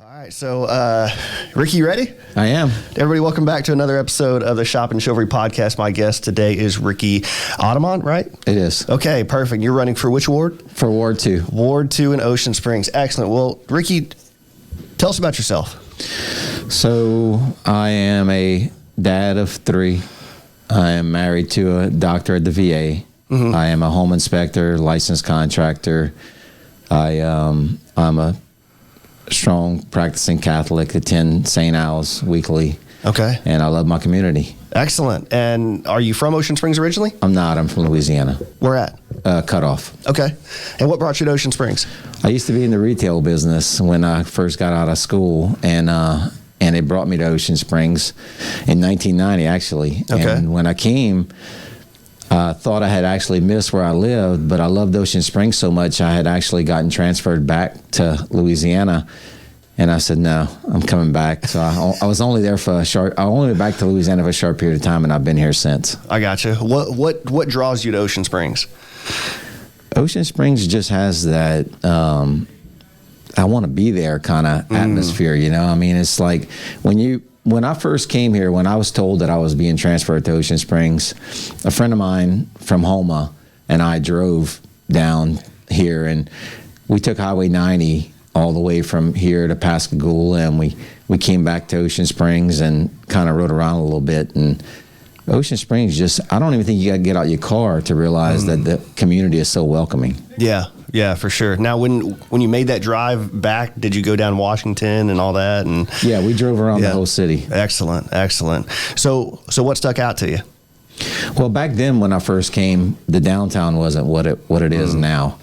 All right, so Ricky, you ready? I am. Everybody, welcome back to another episode of the Shop and Chivalry podcast. My guest today is Rickey Authement, right? It is. Okay, perfect. You're running for which ward? For Ward 2. Ward 2 in Ocean Springs. Excellent. Well, Rickey, tell us about yourself. So I am a dad of 3. I am married to a doctor at the VA. Mm-hmm. I am a home inspector, licensed contractor. I'm a strong practicing Catholic, attend St. Al's weekly. Okay. And I love my community. Excellent. And are you from Ocean Springs originally? I'm not. I'm from Louisiana. Where at? Cutoff. Okay. And what brought you to Ocean Springs? I used to be in the retail business when I first got out of school, and it brought me to Ocean Springs in 1990, actually. Okay. And when I came, I thought I had actually missed where I lived, but I loved Ocean Springs so much I had actually gotten transferred back to Louisiana. And I said, no, I'm coming back. So I was only there for I only went back to Louisiana for a short period of time, and I've been here since. I got you. What draws you to Ocean Springs? Ocean Springs just has that I want to be there kind of atmosphere, you know? I mean, it's like when I first came here, when I was told that I was being transferred to Ocean Springs, a friend of mine from Homa and I drove down here, and we took Highway 90 all the way from here to Pascagoula, and we came back to Ocean Springs and kind of rode around a little bit. And Ocean Springs I don't even think you got to get out your car to realize that the community is so welcoming. Yeah, for sure. Now, when you made that drive back, did you go down Washington and all that? And yeah, we drove around the whole city. Excellent. So what stuck out to you? Well, back then when I first came, the downtown wasn't what it is now.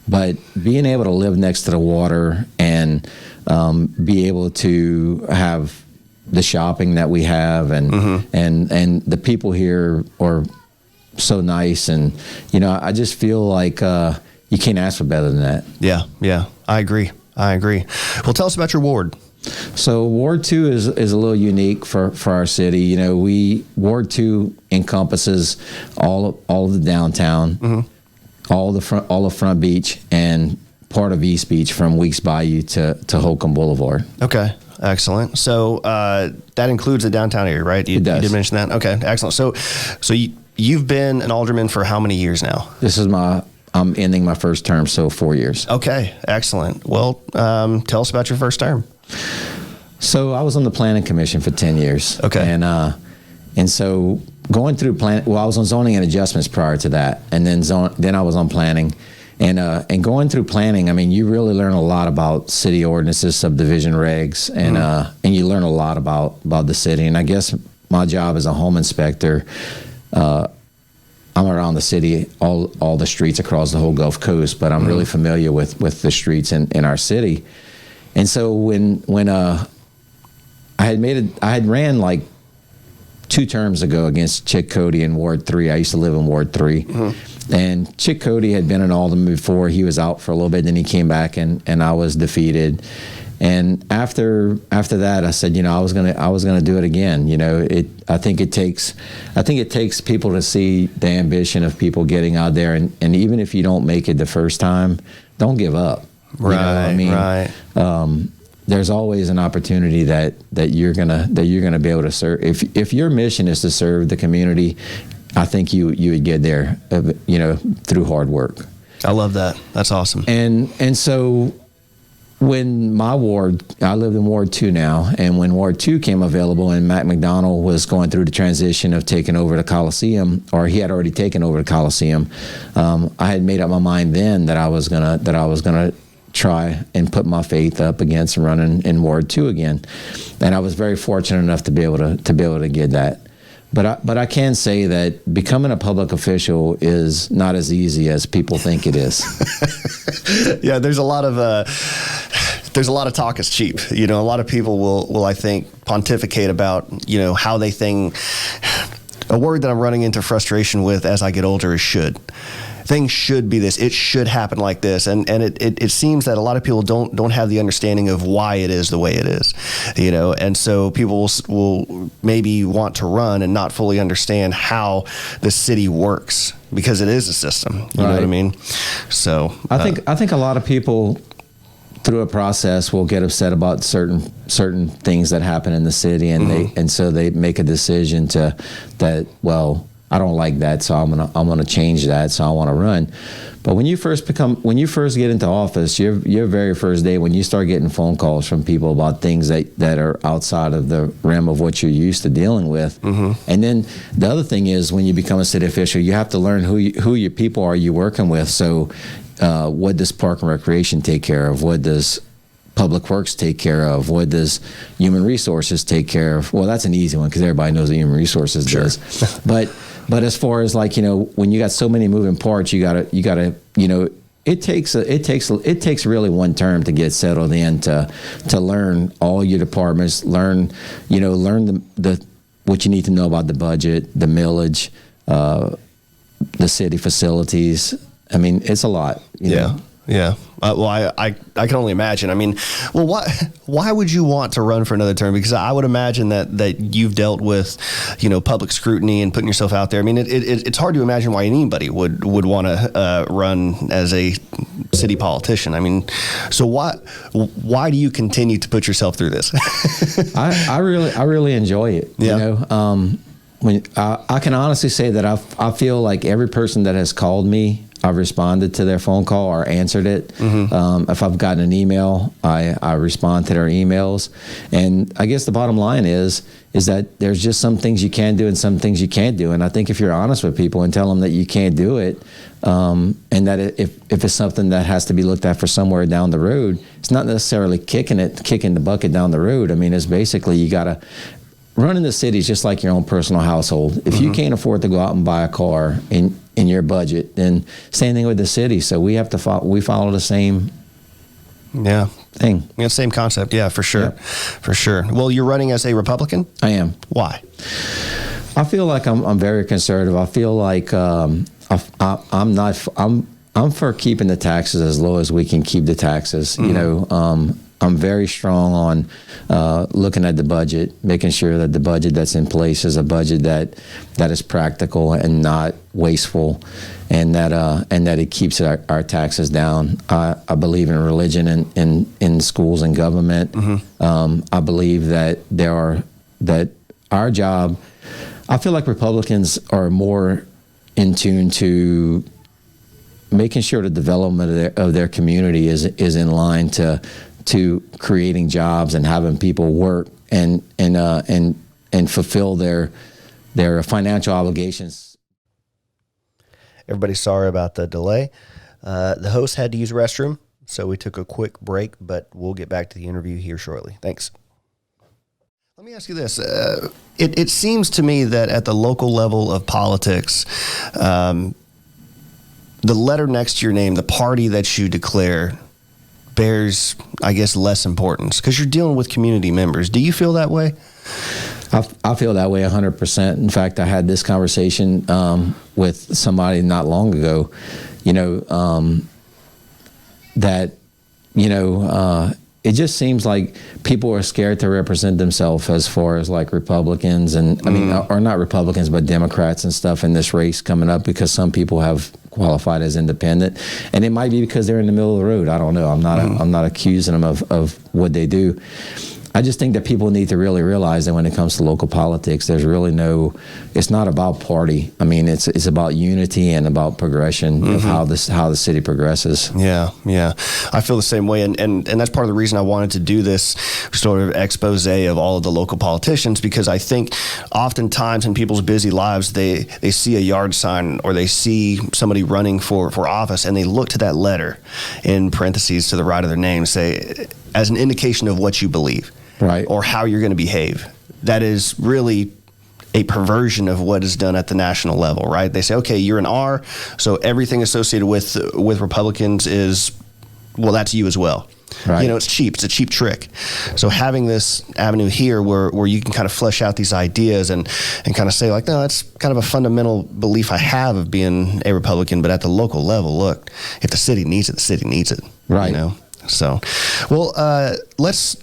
But being able to live next to the water and be able to have the shopping that we have and the people here are so nice, and you know, I just feel like you can't ask for better than that. Yeah, I agree. Well, tell us about your ward. So Ward 2 is a little unique for our city. You know, Ward 2 encompasses all of the downtown, all of Front Beach, and part of East Beach from Weeks Bayou to Holcomb Boulevard. Okay, excellent. So that includes the downtown area, right? It does. You did mention that. Okay, excellent. So you've been an alderman for how many years now? I'm ending my first term, so 4 years. Okay, excellent. Well, tell us about your first term. So I was on the planning commission for 10 years. Okay. And so going through I was on zoning and adjustments prior to that, and then I was on planning. And going through planning, I mean, you really learn a lot about city ordinances, subdivision regs, and you learn a lot about the city. And I guess my job as a home inspector, I'm around the city, all the streets across the whole Gulf Coast, but I'm really familiar with the streets in our city. And so when I had ran like 2 terms ago against Chick Cody in Ward 3. I used to live in Ward 3. And Chick Cody had been in Alderman before. He was out for a little bit, then he came back and I was defeated. And after that, I said, you know, I was gonna do it again. You know, I think it takes people to see the ambition of people getting out there, and even if you don't make it the first time, don't give up. Right. You know, I mean, right. There's always an opportunity that you're gonna be able to serve. If your mission is to serve the community, I think you would get there, you know, through hard work. I love that. That's awesome. And so when my ward, I lived in Ward 2 now, and when Ward 2 came available and Matt McDonald was going through the transition of taking over the Coliseum, or he had already taken over the Coliseum, I had made up my mind then that I was gonna try and put my faith up against running in Ward 2 again. And I was very fortunate enough to be able to get that. But I can say that becoming a public official is not as easy as people think it is. Yeah, there's a lot of talk is cheap. You know, a lot of people will I think pontificate about, you know, how they think. A word that I'm running into frustration with as I get older is should. Things should be this. It should happen like this, and it seems that a lot of people don't have the understanding of why it is the way it is, you know. And so people will maybe want to run and not fully understand how the city works because it is a system. You know what I mean? So I think a lot of people through a process will get upset about certain things that happen in the city, and so they make a decision that, well, I don't like that, so I'm gonna change that, so I want to run. But when you first get into office, your very first day, when you start getting phone calls from people about things that are outside of the realm of what you're used to dealing with, and then the other thing is when you become a city official, you have to learn who your people are you working with. So, what does Park and Recreation take care of? What does Public Works take care of? What does Human Resources take care of? Well, that's an easy one because everybody knows what Human Resources does. But as far as like, when you got so many moving parts, you gotta, it takes really one term to get settled in to learn all your departments, learn the what you need to know about the budget, the millage, the city facilities. I mean, it's a lot. You know? Yeah. Well, I can only imagine. I mean, well, why would you want to run for another term? Because I would imagine that you've dealt with, public scrutiny and putting yourself out there. I mean, it's hard to imagine why anybody would want to run as a city politician. I mean, so why do you continue to put yourself through this? I really enjoy it. Yeah. When I can honestly say that I feel like every person that has called me, I've responded to their phone call or answered it. If I've gotten an email, I respond to their emails. And I guess the bottom line is that there's just some things you can do and some things you can't do. And I think if you're honest with people and tell them that you can't do it, and that if it's something that has to be looked at for somewhere down the road, it's not necessarily kicking the bucket down the road. I mean, it's basically you got to running the city is just like your own personal household. If you can't afford to go out and buy a car in your budget, then same thing with the city. So we have to follow the same thing. Yeah, same concept. Yeah, for sure. Yeah. For sure. Well, you're running as a Republican? I am. Why? I feel like I'm very conservative. I feel like I'm for keeping the taxes as low as we can keep the taxes. I'm very strong on looking at the budget, making sure that the budget that's in place is a budget that is practical and not wasteful, and that it keeps our taxes down. I believe in religion and in schools and government. I believe that our job. I feel like Republicans are more in tune to making sure the development of their community is in line to creating jobs and having people work and fulfill their financial obligations. Everybody's sorry about the delay. The host had to use a restroom, so we took a quick break, but we'll get back to the interview here shortly. Thanks. Let me ask you this. It seems to me that at the local level of politics, the letter next to your name, the party that you declare, bears, I guess, less importance because you're dealing with community members. Do you feel that way? I feel that way 100%. In fact, I had this conversation with somebody not long ago, it just seems like people are scared to represent themselves as far as like Republicans and or not Republicans, but Democrats and stuff in this race coming up because some people have qualified as independent, and it might be because they're in the middle of the road. I don't know. I'm not accusing them of what they do. I just think that people need to really realize that when it comes to local politics, there's really it's not about party. I mean, it's about unity and about progression of how the city progresses. Yeah. I feel the same way. And that's part of the reason I wanted to do this sort of expose of all of the local politicians, because I think oftentimes in people's busy lives, they see a yard sign or they see somebody running for office and they look to that letter in parentheses to the right of their name, say, as an indication of what you believe. Right. Or how you're going to behave. That is really a perversion of what is done at the national level, right? They say, okay, you're an R, so everything associated with Republicans is, well, that's you as well. Right. It's cheap. It's a cheap trick. So having this avenue here where you can kind of flesh out these ideas and kind of say like, no, that's kind of a fundamental belief I have of being a Republican, but at the local level, look, if the city needs it, the city needs it. Right. So, well, let's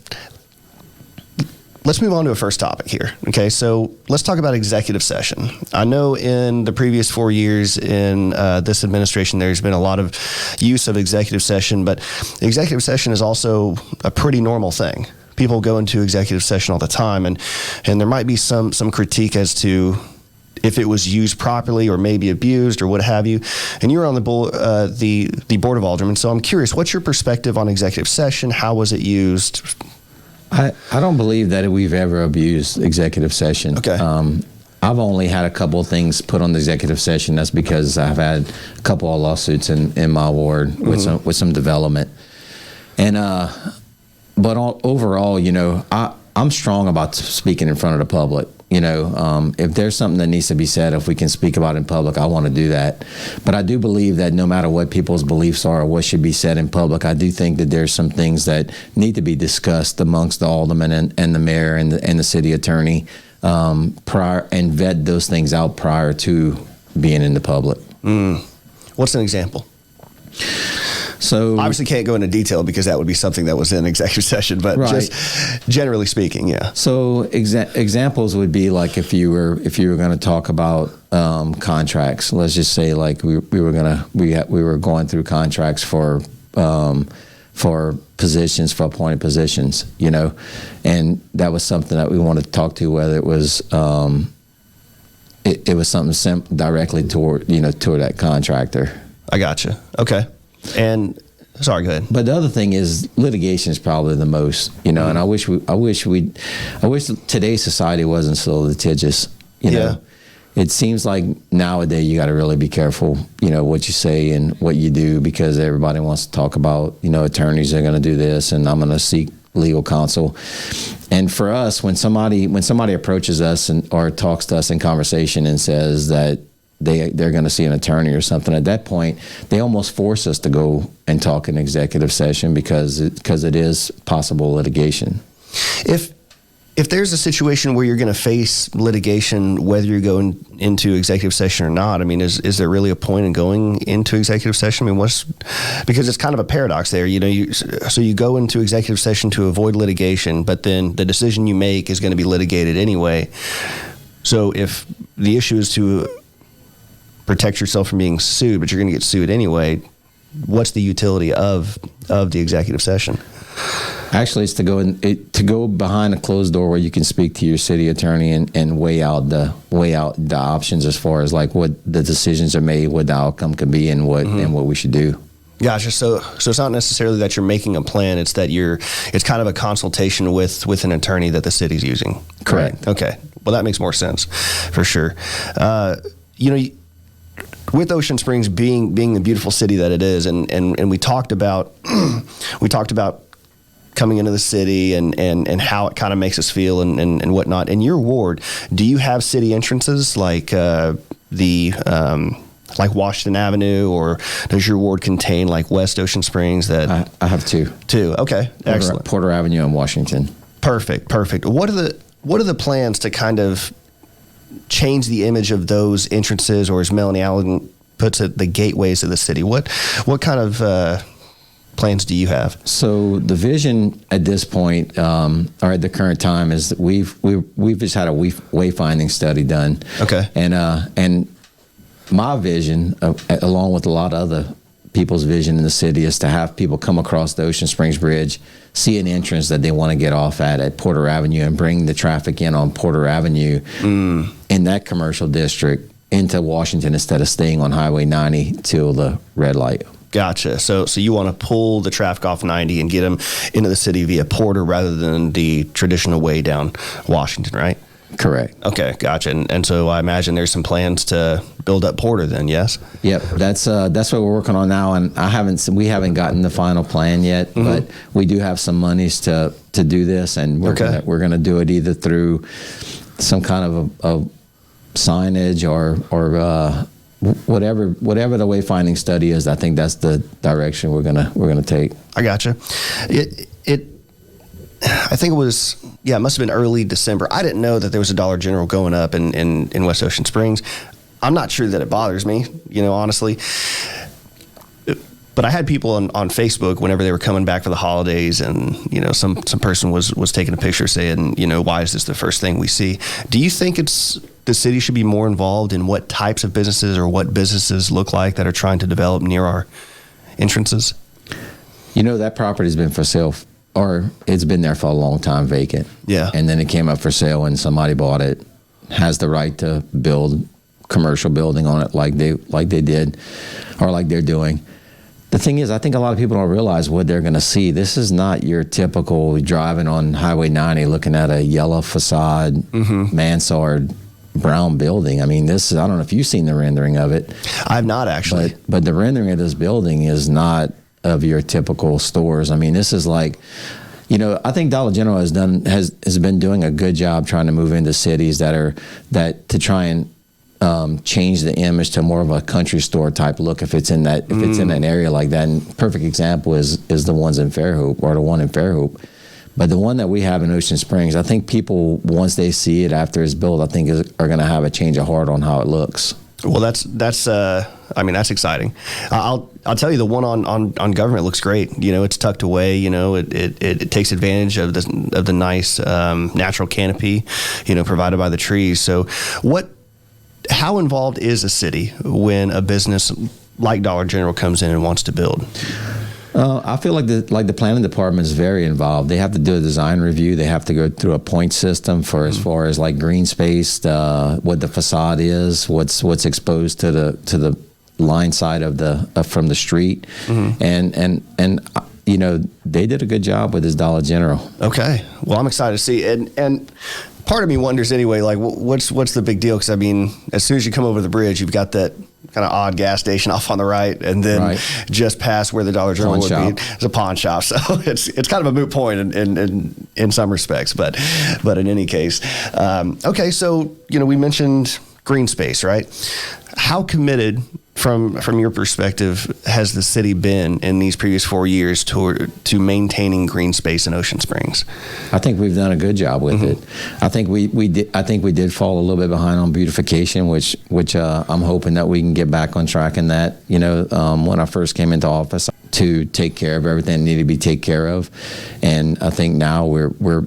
let's move on to a first topic here. Okay, so let's talk about executive session. I know in the previous 4 years in this administration, there's been a lot of use of executive session, but executive session is also a pretty normal thing. People go into executive session all the time, and there might be some critique as to if it was used properly or maybe abused or what have you. And you're on the Board of Aldermen, so I'm curious, what's your perspective on executive session? How was it used? I don't believe that we've ever abused executive session. Okay. I've only had a couple of things put on the executive session. That's because I've had a couple of lawsuits in my ward with some development. And but overall, I'm strong about speaking in front of the public. If there's something that needs to be said, if we can speak about it in public, I want to do that. But I do believe that no matter what people's beliefs are or what should be said in public, I do think that there's some things that need to be discussed amongst the aldermen and the mayor and the city attorney prior, and vet those things out prior to being in the public. What's an example? So obviously can't go into detail because that would be something that was in executive session, but just generally speaking, yeah. So examples would be like if you were going to talk about contracts. Let's just say like we were going through contracts for positions, for appointed positions, and that was something that we wanted to talk to, whether it was it was something directly toward that contractor. I gotcha. Okay. And sorry, go ahead. But the other thing is litigation is probably the most, and I wish today's society wasn't so litigious. It seems like nowadays you got to really be careful, what you say and what you do, because everybody wants to talk about, attorneys are going to do this and I'm going to seek legal counsel. And for us, when somebody approaches us or talks to us in conversation and says that they're going to see an attorney or something, at that point, they almost force us to go and talk in executive session because it is possible litigation. If there's a situation where you're going to face litigation, whether you're going into executive session or not, I mean, is there really a point in going into executive session? I mean, because it's kind of a paradox there, so you go into executive session to avoid litigation, but then the decision you make is going to be litigated anyway. So if the issue is to protect yourself from being sued, but you're going to get sued anyway, what's the utility of the executive session? Actually, it's to go behind a closed door where you can speak to your city attorney and weigh out the options as far as like what the decisions are made, what the outcome could be, and what we should do. Gotcha. So it's not necessarily that you're making a plan; it's that it's kind of a consultation with an attorney that the city's using. Correct. Right? Okay. Well, that makes more sense, for sure. With Ocean Springs being the beautiful city that it is, and we talked about coming into the city and how it kind of makes us feel and whatnot. In your ward, do you have city entrances like like Washington Avenue, or does your ward contain like West Ocean Springs? That I have two. Okay, excellent. Porter Avenue and Washington. Perfect. What are the plans to kind of change the image of those entrances, or as Melanie Allen puts it, the gateways of the city? What kind of plans do you have? So the vision at this point, or at the current time, is that we've just had a wayfinding study done. Okay. And my vision, along with a lot of other people's vision in the city, is to have people come across the Ocean Springs Bridge, see an entrance that they want to get off at Porter Avenue, and bring the traffic in on Porter Avenue in that commercial district into Washington instead of staying on Highway 90 till the red light. Gotcha. So you want to pull the traffic off 90 and get them into the city via Porter rather than the traditional way down Washington, right? Correct. Okay, gotcha. And so I imagine there's some plans to build up Porter then, yes? Yep, that's what we're working on now, and we haven't gotten the final plan yet, but we do have some monies to do this, and we're gonna do it either through some kind of a signage or whatever the wayfinding study is. I think that's the direction we're gonna take. I gotcha. I think it was, it must have been early December. I didn't know that there was a Dollar General going up in West Ocean Springs. I'm not sure that it bothers me, honestly. But I had people on Facebook whenever they were coming back for the holidays, and some person was taking a picture saying, why is this the first thing we see? Do you think the city should be more involved in what types of businesses or what businesses look like that are trying to develop near our entrances? That property's been for sale, or it's been there for a long time vacant. Yeah. And then it came up for sale and somebody bought it, has the right to build commercial building on it like they did or like they're doing. The thing is, I think a lot of people don't realize what they're going to see. This is not your typical driving on Highway 90 looking at a yellow facade, mansard, brown building. I mean, I don't know if you've seen the rendering of it. I've not actually. But the rendering of this building is not of your typical stores. I mean, this is like, I think Dollar General has been doing a good job trying to move into cities to try and change the image to more of a country store type look if it's in that an area like that. And perfect example is the ones in Fairhope, or the one in Fairhope. But the one that we have in Ocean Springs, I think people, once they see it after it's built, I think are going to have a change of heart on how it looks. Well, that's exciting. I'll tell you, the one on Government looks great. It's tucked away. It takes advantage of the nice natural canopy, provided by the trees. So how involved is a city when a business like Dollar General comes in and wants to build? I feel like the planning department is very involved. They have to do a design review. They have to go through a point system for as far as like green space, what the facade is, what's exposed to the line side from the street, and they did a good job with this Dollar General. Okay, well, I'm excited to see it. And part of me wonders anyway, like, what's the big deal? Because I mean, as soon as you come over the bridge, you've got that kind of odd gas station off on the right, and then just past where the Dollar General would be, it's a pawn shop. So it's kind of a moot point in some respects, but in any case, okay. So we mentioned green space, right? How committed, from your perspective, has the city been in these previous 4 years to maintaining green space in Ocean Springs? I think we've done a good job with it. I think we did fall a little bit behind on beautification, which I'm hoping that we can get back on track in that. When I first came into office, to take care of everything that needed to be taken care of, and I think now we're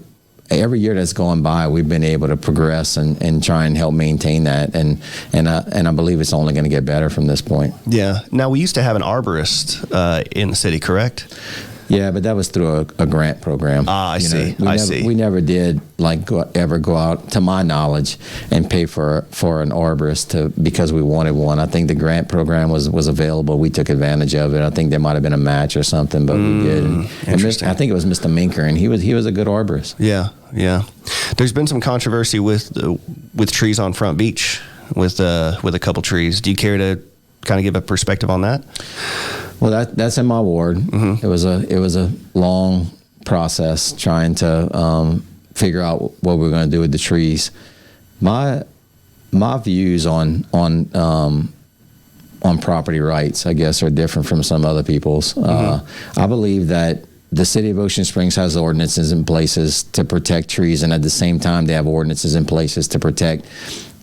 every year that's gone by, we've been able to progress and try and help maintain that, and I believe it's only going to get better from this point. Yeah. Now, we used to have an arborist in the city, correct? Yeah, but that was through a grant program. I see. We never did ever go out, to my knowledge, and pay for an arborist because we wanted one. I think the grant program was available. We took advantage of it. I think there might have been a match or something, but we did. Interesting. I think it was Mr. Minker, and he was a good arborist. Yeah. There's been some controversy with trees on Front Beach with a couple trees. Do you care to kind of give a perspective on that? Well, that's in my ward. It was a long process trying to figure out what we're going to do with the trees. My views on property rights, I guess, are different from some other people's. I believe that the city of Ocean Springs has ordinances in places to protect trees, and at the same time, they have ordinances in places to protect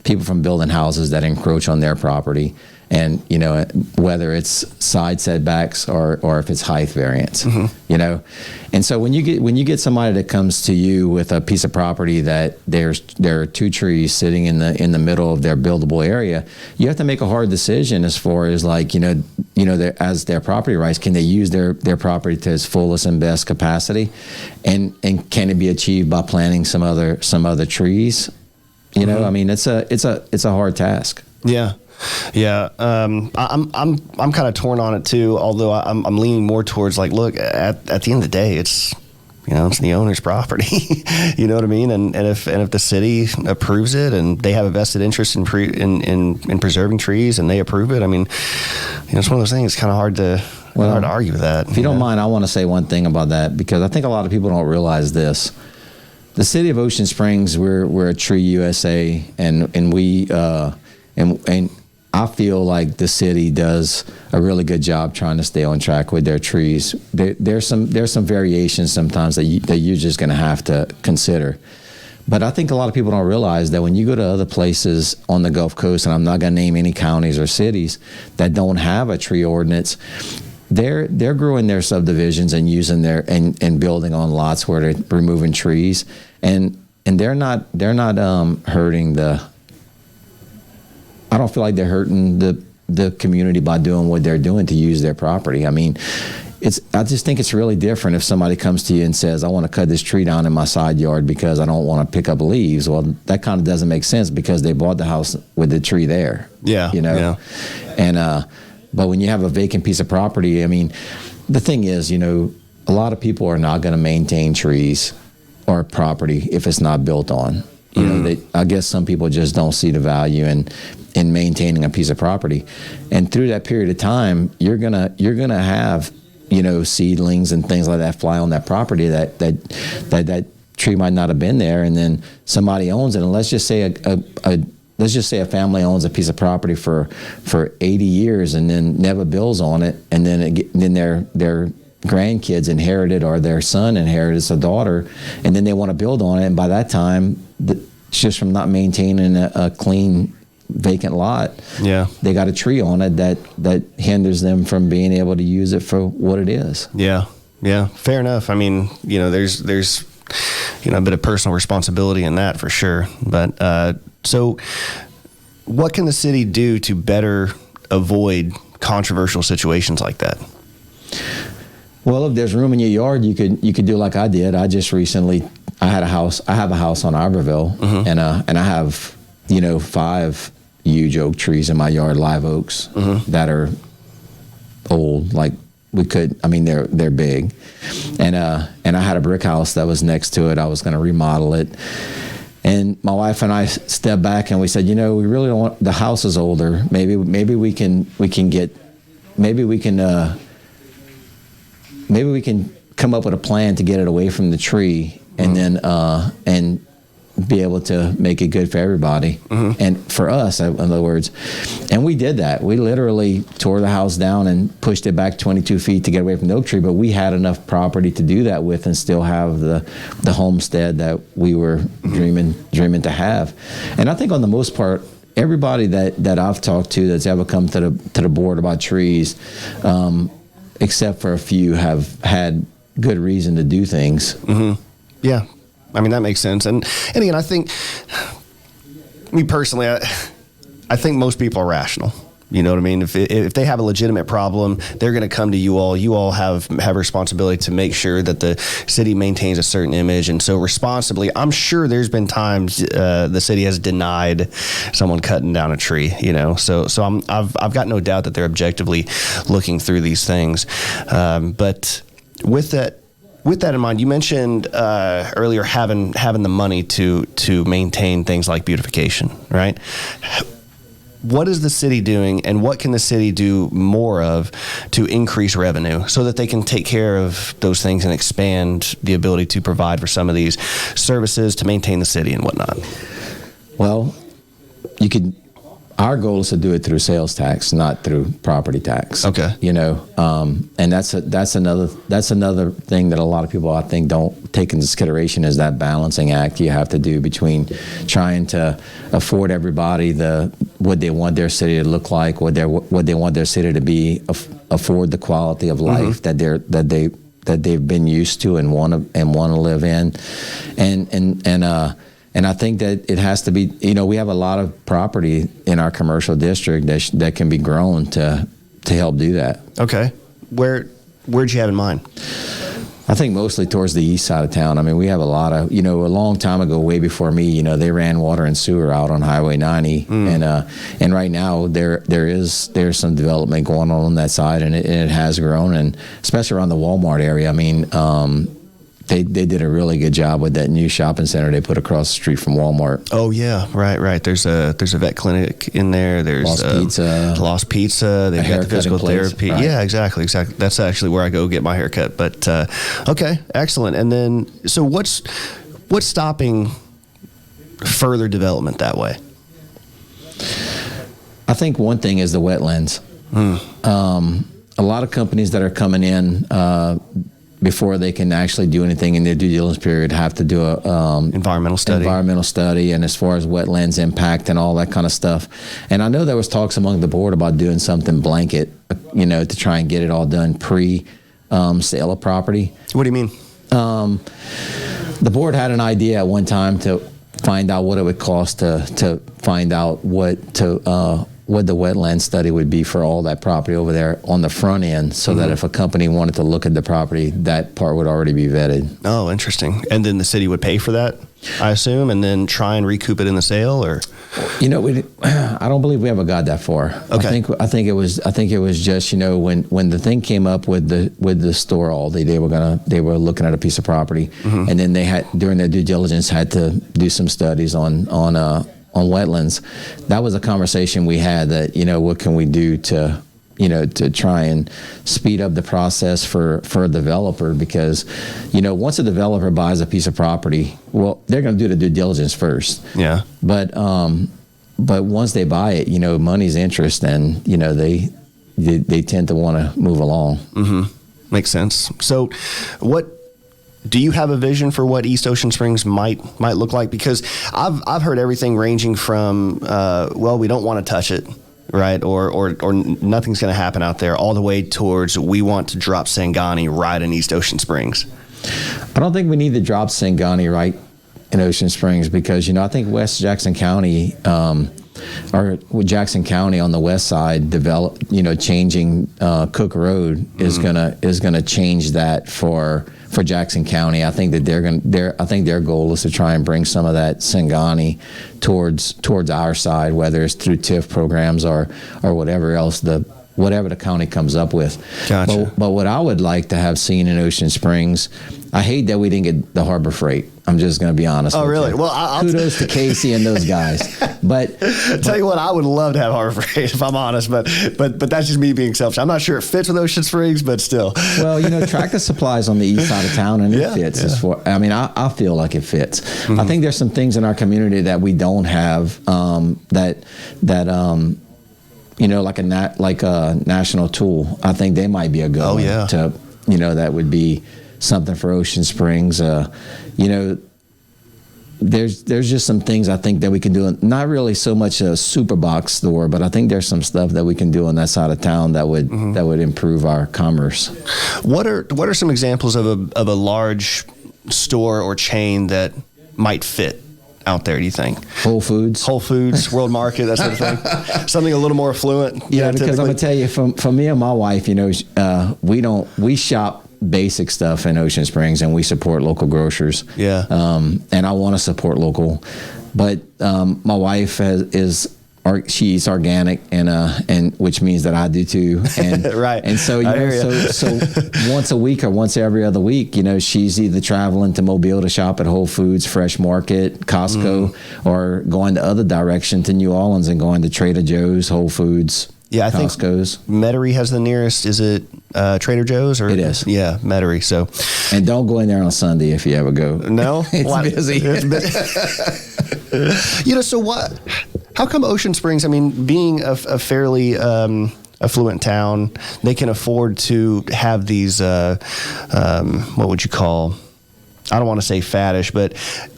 people from building houses that encroach on their property. And, whether it's side setbacks or if it's height variance, And so when you get somebody that comes to you with a piece of property that there are two trees sitting in the middle of their buildable area, you have to make a hard decision as far as as their property rights, can they use their property to its fullest and best capacity, and can it be achieved by planting some other trees? I mean, it's a hard task. Yeah, I'm kind of torn on it too. Although I'm leaning more towards look, at the end of the day, it's the owner's property. You know what I mean? And if the city approves it and they have a vested interest in preserving trees and they approve it, I mean, it's one of those things. It's kind of hard to argue with that. If you don't mind, I want to say one thing about that, because I think a lot of people don't realize this. The city of Ocean Springs, we're a Tree USA, and we and I feel like the city does a really good job trying to stay on track with their trees. There's some variations sometimes that you're just going to have to consider. But I think a lot of people don't realize that when you go to other places on the Gulf Coast, and I'm not going to name any counties or cities that don't have a tree ordinance, they're growing their subdivisions and using their and building on lots where they're removing trees, and they're not hurting the. I don't feel like they're hurting the community by doing what they're doing to use their property. I mean, I just think it's really different if somebody comes to you and says, I want to cut this tree down in my side yard because I don't want to pick up leaves. Well, that kind of doesn't make sense because they bought the house with the tree there. Yeah. Yeah. And, but when you have a vacant piece of property, I mean, the thing is, a lot of people are not going to maintain trees or property if it's not built on. I guess some people just don't see the value in maintaining a piece of property. And through that period of time, you're gonna have seedlings and things like that fly on that property that tree might not have been there, and then somebody owns it. And let's just say a family owns a piece of property for 80 years and then never builds on it, and then their grandkids inherit it, or their son inherits a daughter, and then they want to build on it, and by that time, it's just from not maintaining a clean vacant lot. Yeah, they got a tree on it that hinders them from being able to use it for what it is. Yeah, fair enough. I mean, there's a bit of personal responsibility in that for sure. But so, what can the city do to better avoid controversial situations like that? Well, if there's room in your yard, you could do like I did. I have a house on Iberville, mm-hmm. and I have 5 huge oak trees in my yard, live oaks, mm-hmm. that are old. Like they're big, and I had a brick house that was next to it. I was going to remodel it, and my wife and I stepped back and we said, we really don't want, the house is older. Maybe we can come up with a plan to get it away from the tree, and then and be able to make it good for everybody, mm-hmm. and for us, in other words. And we did that. We literally tore the house down and pushed it back 22 feet to get away from the oak tree, but we had enough property to do that with and still have the homestead that we were mm-hmm. dreaming to have. And I think on the most part, everybody that I've talked to that's ever come to the board about trees, except for a few, have had good reason to do things. Mm-hmm. Yeah. I mean, that makes sense. And again, I think, me personally, I think most people are rational. You know what I mean? If they have a legitimate problem, they're going to come to you all. You all have a responsibility to make sure that the city maintains a certain image. And so responsibly, I'm sure there's been times the city has denied someone cutting down a tree, So I've got no doubt that they're objectively looking through these things. But with that in mind, you mentioned earlier having the money to maintain things like beautification, right? What is the city doing, and what can the city do more of to increase revenue so that they can take care of those things and expand the ability to provide for some of these services to maintain the city and whatnot? Well, our goal is to do it through sales tax, not through property tax. Okay. And that's another thing that a lot of people, I think, don't take into consideration, is that balancing act you have to do between trying to afford everybody what they want their city to look like, what they want their city to be, afford the quality of life mm-hmm. that they've been used to and want to live in, and I think that it has to be, we have a lot of property in our commercial district that can be grown to help do that. Okay. Where'd you have in mind? I think mostly towards the east side of town. I mean, we have a lot of, a long time ago, way before me, they ran water and sewer out on Highway 90. And right now there's some development going on that side, and it has grown, and especially around the Walmart area. I mean, They did a really good job with that new shopping center they put across the street from Walmart. Oh yeah, right. There's a vet clinic in there. There's Lost Pizza. They've got the physical therapy. Right. Yeah, exactly. That's actually where I go get my haircut. But okay, excellent. And then, so what's stopping further development that way? I think one thing is the wetlands. A lot of companies that are coming in. before they can actually do anything in their due diligence period, have to do a environmental study, and as far as wetlands impact and all that kind of stuff. And I know there was talks among the board about doing something blanket, to try and get it all done pre sale of property. What do you mean? The board had an idea at one time to find out what it would cost to find out what the wetland study would be for all that property over there on the front end, so that if a company wanted to look at the property, that part would already be vetted. Oh, interesting. And then the city would pay for that, I assume, and then try and recoup it in the sale, or? I don't believe we ever got that far. Okay. I think it was just, when the thing came up with the store Aldi, they were looking at a piece of property, and then they had, during their due diligence, had to do some studies on wetlands. That was a conversation we had, that what can we do to try and speed up the process for a developer, because once a developer buys a piece of property, well, they're going to do the due diligence first. Yeah. But once they buy it, money's interest, and they tend to want to move along. Makes sense. So what do you have a vision for what East Ocean Springs might look like? Because I've heard everything ranging from we don't want to touch it, right, or nothing's going to happen out there, all the way towards we want to drop Sangani right in East Ocean Springs. I don't think we need to drop Sangani right in Ocean Springs, because I think West Jackson County, or Jackson County on the west side, changing Cook Road is gonna change that for Jackson County. I think that I think their goal is to try and bring some of that Sangani towards our side, whether it's through TIF programs or whatever else whatever the county comes up with. Gotcha. But what I would like to have seen in Ocean Springs, I hate that we didn't get the Harbor Freight. I'm just going to be honest. Oh, with really? you. Well, kudos to Casey and those guys. But tell you what, I would love to have Harbor Freight, if I'm honest. But that's just me being selfish. I'm not sure it fits with Ocean Springs, but still. Well, Tractor Supply's on the east side of town, and it fits. Yeah. I feel like it fits. I think there's some things in our community that we don't have, like a National Tool. I think they might be a good one to, that would be something for Ocean Springs. There's just some things I think that we can do. Not really so much a super box store, but I think there's some stuff that we can do on that side of town that would improve our commerce. What are some examples of a large store or chain that might fit out there, do you think? Whole Foods, World Market, that sort of thing. Something a little more affluent. Yeah, because I'm gonna tell you, for me and my wife, we shop basic stuff in Ocean Springs, and we support local grocers. Yeah. And I want to support local, but my wife she's organic, and which means that I do too. And right. And so so once a week or once every other week, she's either traveling to Mobile to shop at Whole Foods, Fresh Market, Costco, or going the other direction to New Orleans and going to Trader Joe's, Whole Foods. Yeah, I Costco's. think Metairie has the nearest. Is it Trader Joe's? Or? It is. Yeah, Metairie. So, and don't go in there on Sunday if you ever go. No, it's busy. It's busy. So what? How come Ocean Springs? I mean, being a fairly affluent town, they can afford to have these. What would you call? I don't want to say faddish, but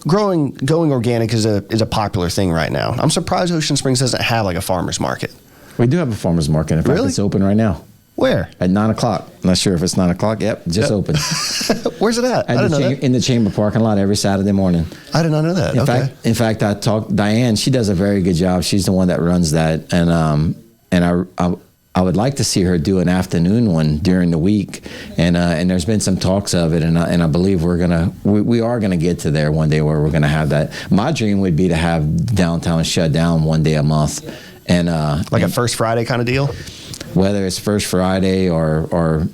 going organic is a popular thing right now. I'm surprised Ocean Springs doesn't have like a farmer's market. We do have a farmer's market. In fact, it's open right now. Where? At 9 o'clock. Not sure if it's 9 o'clock. Yep, just open. Where's it at? I didn't know that. In the Chamber parking lot every Saturday morning. I did not know that. In fact, I talked Diane. She does a very good job. She's the one that runs that, and I would like to see her do an afternoon one during the week, and there's been some talks of it, and I believe we are gonna get to there one day where we're gonna have that. My dream would be to have downtown shut down one day a month. And a First Friday kind of deal, whether it's First Friday or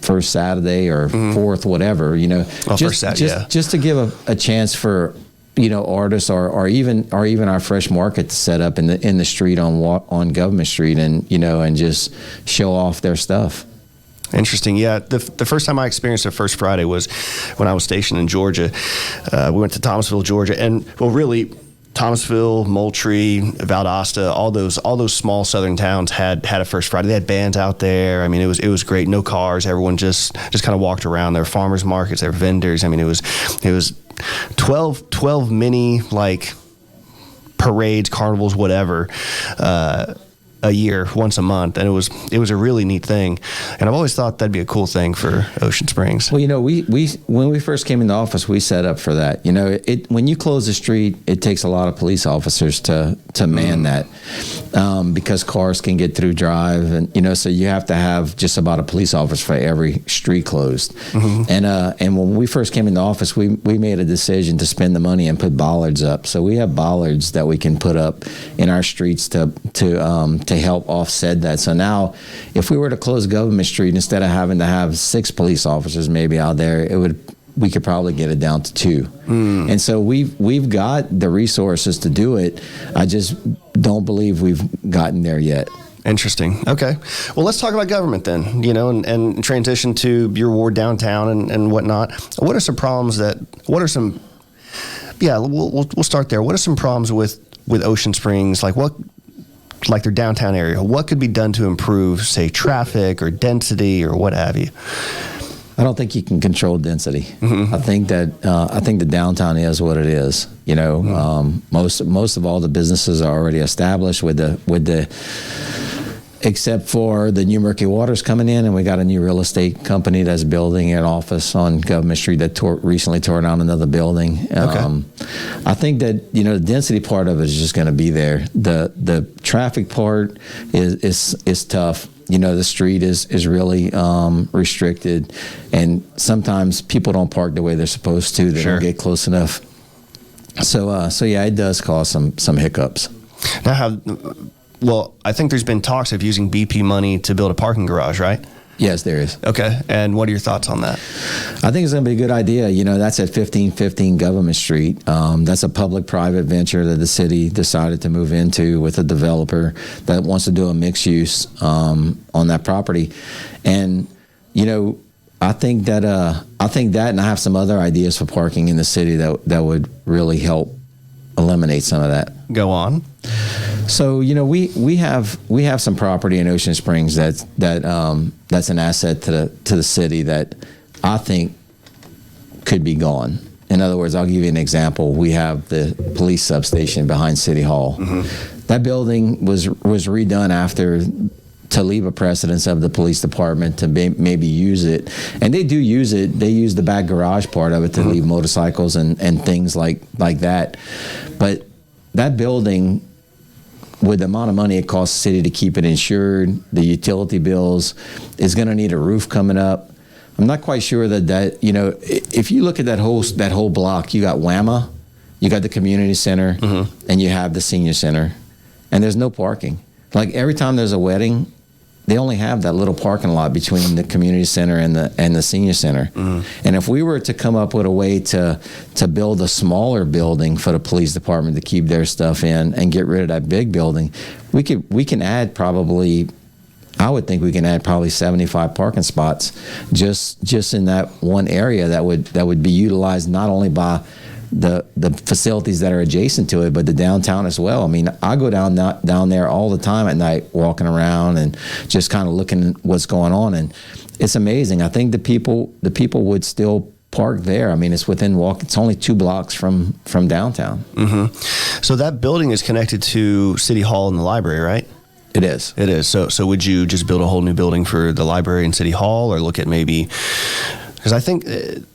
First Saturday or Fourth, whatever, just to give a chance for artists or even our Fresh Market to set up in the street on Government Street and just show off their stuff. Interesting. Yeah, the first time I experienced a First Friday was when I was stationed in Georgia. We went to Thomasville, Georgia, and really. Thomasville, Moultrie, Valdosta, all those small southern towns had a First Friday. They had bands out there. I mean, it was great. No cars. Everyone just kind of walked around. There were farmers markets. There were vendors. I mean, it was 12 mini like parades, carnivals, whatever, a year, once a month, and it was a really neat thing. And I've always thought that'd be a cool thing for Ocean Springs. Well, we when we first came into office, we set up for that. When you close the street, it takes a lot of police officers to man that, because cars can get through drive, and so you have to have just about a police officer for every street closed. And when we first came into office, we made a decision to spend the money and put bollards up. So we have bollards that we can put up in our streets to help offset that. So now, if we were to close Government Street, instead of having to have 6 police officers maybe out there, we could probably get it down to 2. And so we've got the resources to do it. I just don't believe we've gotten there yet. Interesting. Okay. Well, let's talk about government then, and transition to your ward downtown and whatnot. What are some problems we'll start there. What are some problems with Ocean Springs? Like their downtown area, what could be done to improve, say, traffic or density or what have you? I don't think you can control density. I think the downtown is what it is. Most of all the businesses are already established with the except for the new Murky Waters coming in, and we got a new real estate company that's building an office on Government Street that recently tore down another building. Okay. I think that the density part of it is just going to be there. The traffic part is tough. The street is really restricted, and sometimes people don't park the way they're supposed to. They Sure. don't get close enough. So yeah, it does cause some hiccups. Now, I think there's been talks of using BP money to build a parking garage, right? Yes, there is. Okay. And what are your thoughts on that? I think it's going to be a good idea. That's at 1515 Government Street. That's a public-private venture that the city decided to move into with a developer that wants to do a mixed use on that property. And, I think that, and I have some other ideas for parking in the city that would really help eliminate some of that. Go on. So we have some property in Ocean Springs that's an asset to the city that I think could be gone. In other words, I'll give you an example. We have the police substation behind City Hall. That building was redone after to leave a precedence of the police department to maybe use it, and they do use it. They use the back garage part of it to leave motorcycles and things like that. But that building, with the amount of money it costs the city to keep it insured, the utility bills, is going to need a roof coming up. I'm not quite sure that if you look at that whole block, you got WAMA, you got the community center, and you have the senior center, and there's no parking. Like every time there's a wedding, they only have that little parking lot between the community center and the senior center. And if we were to come up with a way to build a smaller building for the police department to keep their stuff in and get rid of that big building, we can add probably, I would think we can add probably 75 parking spots just in that one area that would be utilized not only by the facilities that are adjacent to it, but the downtown as well. I mean, I go down there all the time at night, walking around and just kind of looking at what's going on, and it's amazing. I think the people would still park there. I mean, it's it's only 2 blocks from downtown. So that building is connected to City Hall and the library, right? It is. It is. So would you just build a whole new building for the library and City Hall, or look at maybe? Because I think...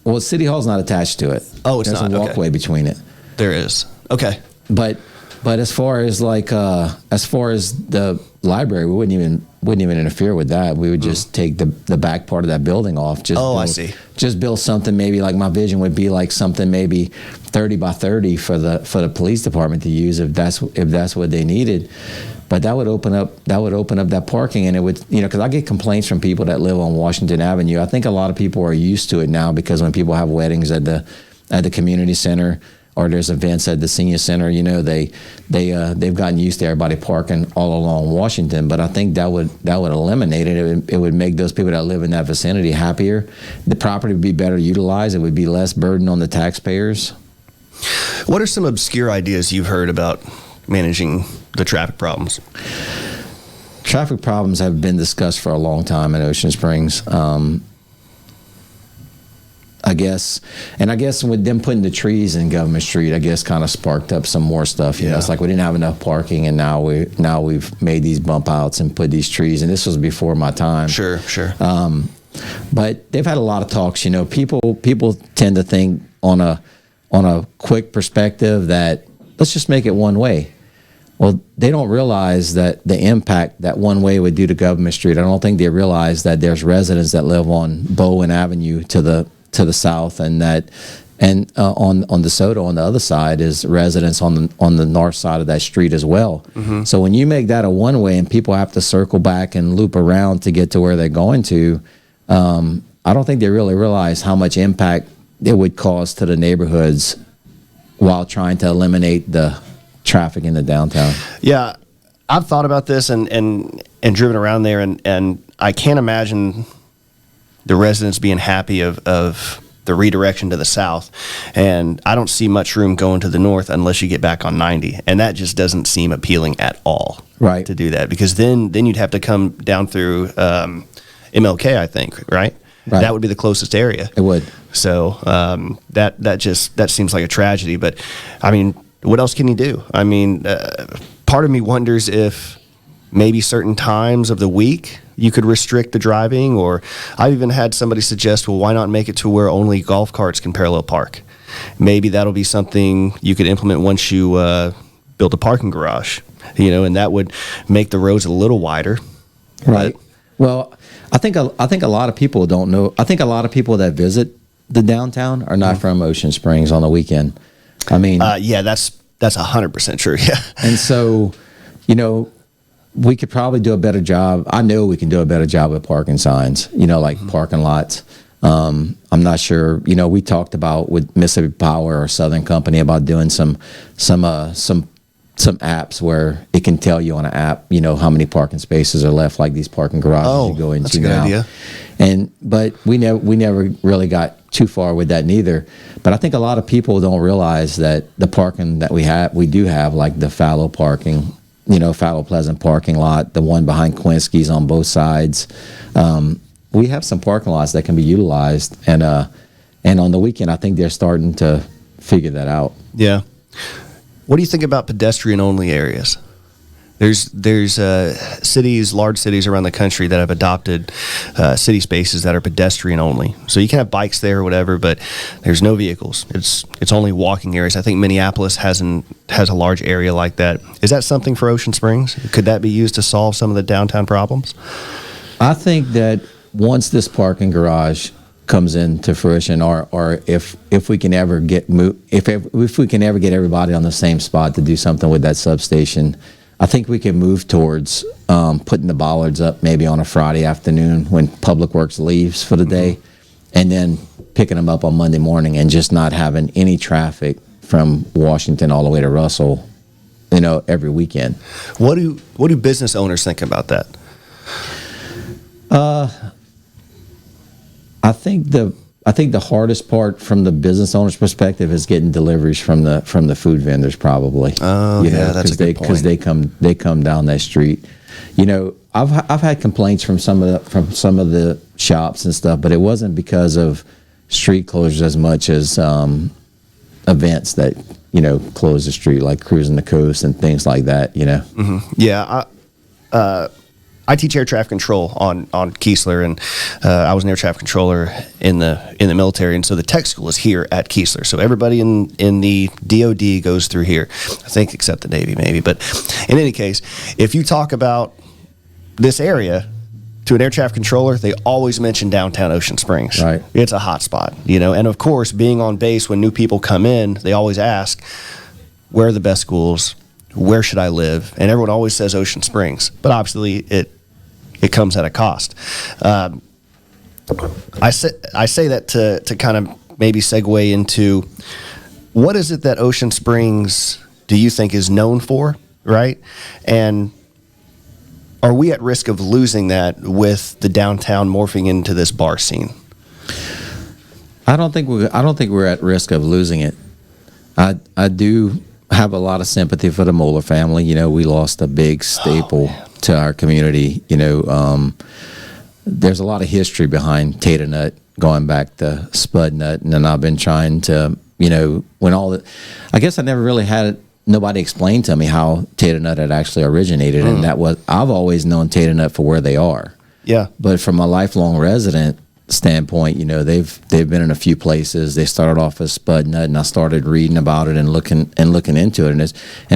well, City Hall's not attached to it. Oh, it's not. There's a walkway between it. There is. Okay. But as far as the library, we wouldn't even interfere with that. We would just take the back part of that building off. I see. Just build something, maybe like my vision would be like something maybe 30 by 30 for the police department to use if that's what they needed. But that would open up that parking, and it would, because I get complaints from people that live on Washington Avenue. I think a lot of people are used to it now, because when people have weddings at the community center, or there's events at the senior center, they've gotten used to everybody parking all along Washington. But I think that would eliminate it. It would make those people that live in that vicinity happier. The property would be better utilized. It would be less burden on the taxpayers. What are some obscure ideas you've heard about managing the traffic problems? Traffic problems have been discussed for a long time in Ocean Springs. I guess with them putting the trees in Government Street, I guess kind of sparked up some more stuff. You know, it's like we didn't have enough parking, and now we've made these bump outs and put these trees. And this was before my time. Sure. But they've had a lot of talks. You know, people tend to think on a quick perspective that let's just make it one way. Well, they don't realize that the impact that one way would do to Government Street. I don't think they realize that there's residents that live on Bowen Avenue to the south, and on DeSoto on the other side is residents on the north side of that street as well. Mm-hmm. So when you make that a one way and people have to circle back and loop around to get to where they're going to, I don't think they really realize how much impact it would cause to the neighborhoods while trying to eliminate the traffic in the downtown. Yeah, I've thought about this and driven around there, and I can't imagine the residents being happy of the redirection to the south, and I don't see much room going to the north unless you get back on 90, and that just doesn't seem appealing at all. Right. To do that, because then you'd have to come down through MLK, I think, right? That would be the closest area. It would. So that seems like a tragedy. But I mean, what else can you do? I mean, part of me wonders if maybe certain times of the week you could restrict the driving, or I've even had somebody suggest, well, why not make it to where only golf carts can parallel park? Maybe that'll be something you could implement once you build a parking garage, you know, and that would make the roads a little wider. Right. Well, I think a lot of people don't know. I think a lot of people that visit the downtown are not from Ocean Springs on the weekend. I mean, yeah, that's 100% true. Yeah. And so, you know, we could probably do a better job. I know we can do a better job with parking signs, you know, like parking lots. I'm not sure, you know, we talked about with Mississippi Power or Southern Company about doing some apps where it can tell you on an app, you know, how many parking spaces are left, like these parking garages you go into that's a good idea. But we never really got too far with that neither. But I think a lot of people don't realize that the parking that we do have, like the fallow parking, you know, fallow pleasant parking lot, the one behind Quincy's on both sides. We have some parking lots that can be utilized, and on the weekend, I think they're starting to figure that out. Yeah. What do you think about pedestrian-only areas? There's cities, large cities around the country that have adopted city spaces that are pedestrian-only. So you can have bikes there or whatever, but there's no vehicles. It's only walking areas. I think Minneapolis has a large area like that. Is that something for Ocean Springs? Could that be used to solve some of the downtown problems? I think that once this parking garage comes into fruition, or if we can ever get if we can ever get everybody on the same spot to do something with that substation, I think we can move towards putting the bollards up maybe on a Friday afternoon when Public Works leaves for the day, and then picking them up on Monday morning and just not having any traffic from Washington all the way to Russell, you know, every weekend. What do business owners think about that? I think the hardest part from the business owner's perspective is getting deliveries from the food vendors, probably. Oh, you know, yeah, that's a good point. Because they come down that street. You know, I've had complaints from some of the shops and stuff, but it wasn't because of street closures as much as events that, you know, close the street, like cruising the coast and things like that. You know. Mm-hmm. Yeah. I teach air traffic control on Keesler, and I was an air traffic controller in the military, and so the tech school is here at Keesler. So everybody in the DoD goes through here, I think, except the Navy maybe. But in any case, if you talk about this area to an air traffic controller, they always mention downtown Ocean Springs. Right. It's a hot spot, you know. And of course, being on base, when new people come in, they always ask, where are the best schools? Where should I live? And everyone always says Ocean Springs, but obviously it comes at a cost. I say that to kind of maybe segue into, what is it that Ocean Springs do you think is known for, right? And are we at risk of losing that with the downtown morphing into this bar scene? I don't think we're at risk of losing it. I do have a lot of sympathy for the Moeller family. You know, we lost a big staple to our community. You know, there's a lot of history behind Tatonut, going back to Spudnut, and then I've been trying to, you know, I guess I never really had nobody explain to me how Tatonut had actually originated, and I've always known Tatonut for where they are. Yeah. But from a lifelong resident standpoint, you know, they've been in a few places. They started off as Spudnut, and I started reading about it and looking into it, and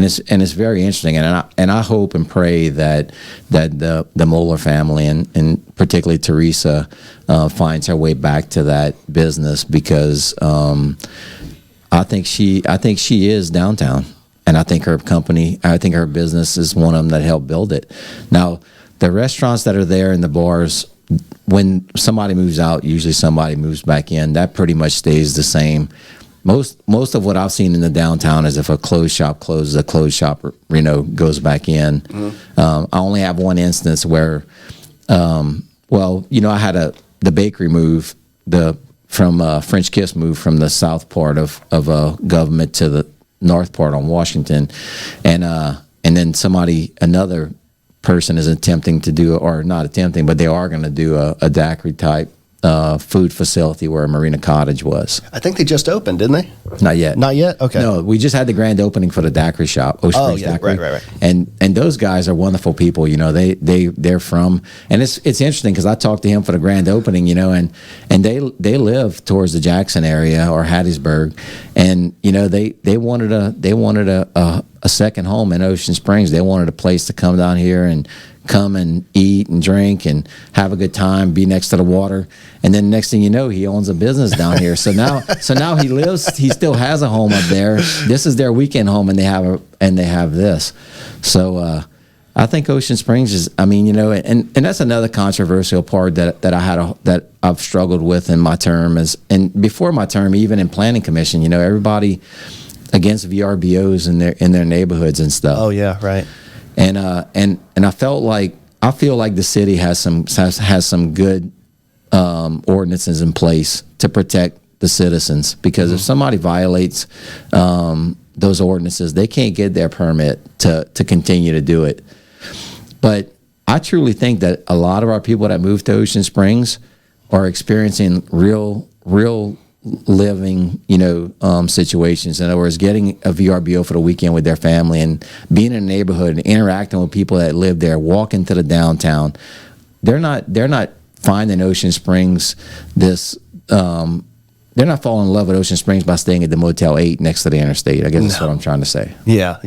it's very interesting. And I hope and pray that the Moeller family and particularly Teresa finds her way back to that business, because I think she is downtown, and I think her business is one of them that helped build it. Now, the restaurants that are there and the bars, when somebody moves out, usually somebody moves back in. That pretty much stays the same. Most of what I've seen in the downtown is if a closed shop closes, a closed shop, you know, goes back in. I only have one instance where, well, you know, I had the bakery move from French Kiss move from the south part of Government to the north part on Washington, and then another person is attempting to do, or not attempting, but they are going to do a daiquiri type food facility where Marina Cottage was. I think they just opened, didn't they? Not yet. Not yet? Okay. No, we just had the grand opening for the daiquiri shop, Ocean Springs Daiquiri. Right. And those guys are wonderful people. You know, they're from, and it's interesting because I talked to him for the grand opening, you know, and they live towards the Jackson area or Hattiesburg, and you know they wanted a second home in Ocean Springs. They wanted a place to come down here and come and eat and drink and have a good time, be next to the water. And then next thing you know, he owns a business down here. So now he still has a home up there. This is their weekend home, and they have this. So I think Ocean Springs is, I mean, you know, and that's another controversial part that I've struggled with in my term and before my term, even in planning commission, you know, everybody against VRBOs in their neighborhoods and stuff. Oh yeah, right. And I feel like the city has some good ordinances in place to protect the citizens, because if somebody violates those ordinances, they can't get their permit to continue to do it. But I truly think that a lot of our people that move to Ocean Springs are experiencing real living, you know, situations. In other words, getting a VRBO for the weekend with their family and being in a neighborhood and interacting with people that live there, walking to the downtown. They're not finding Ocean Springs this. They're not falling in love with Ocean Springs by staying at the Motel 8 next to the interstate. I guess that's what I'm trying to say. Yeah.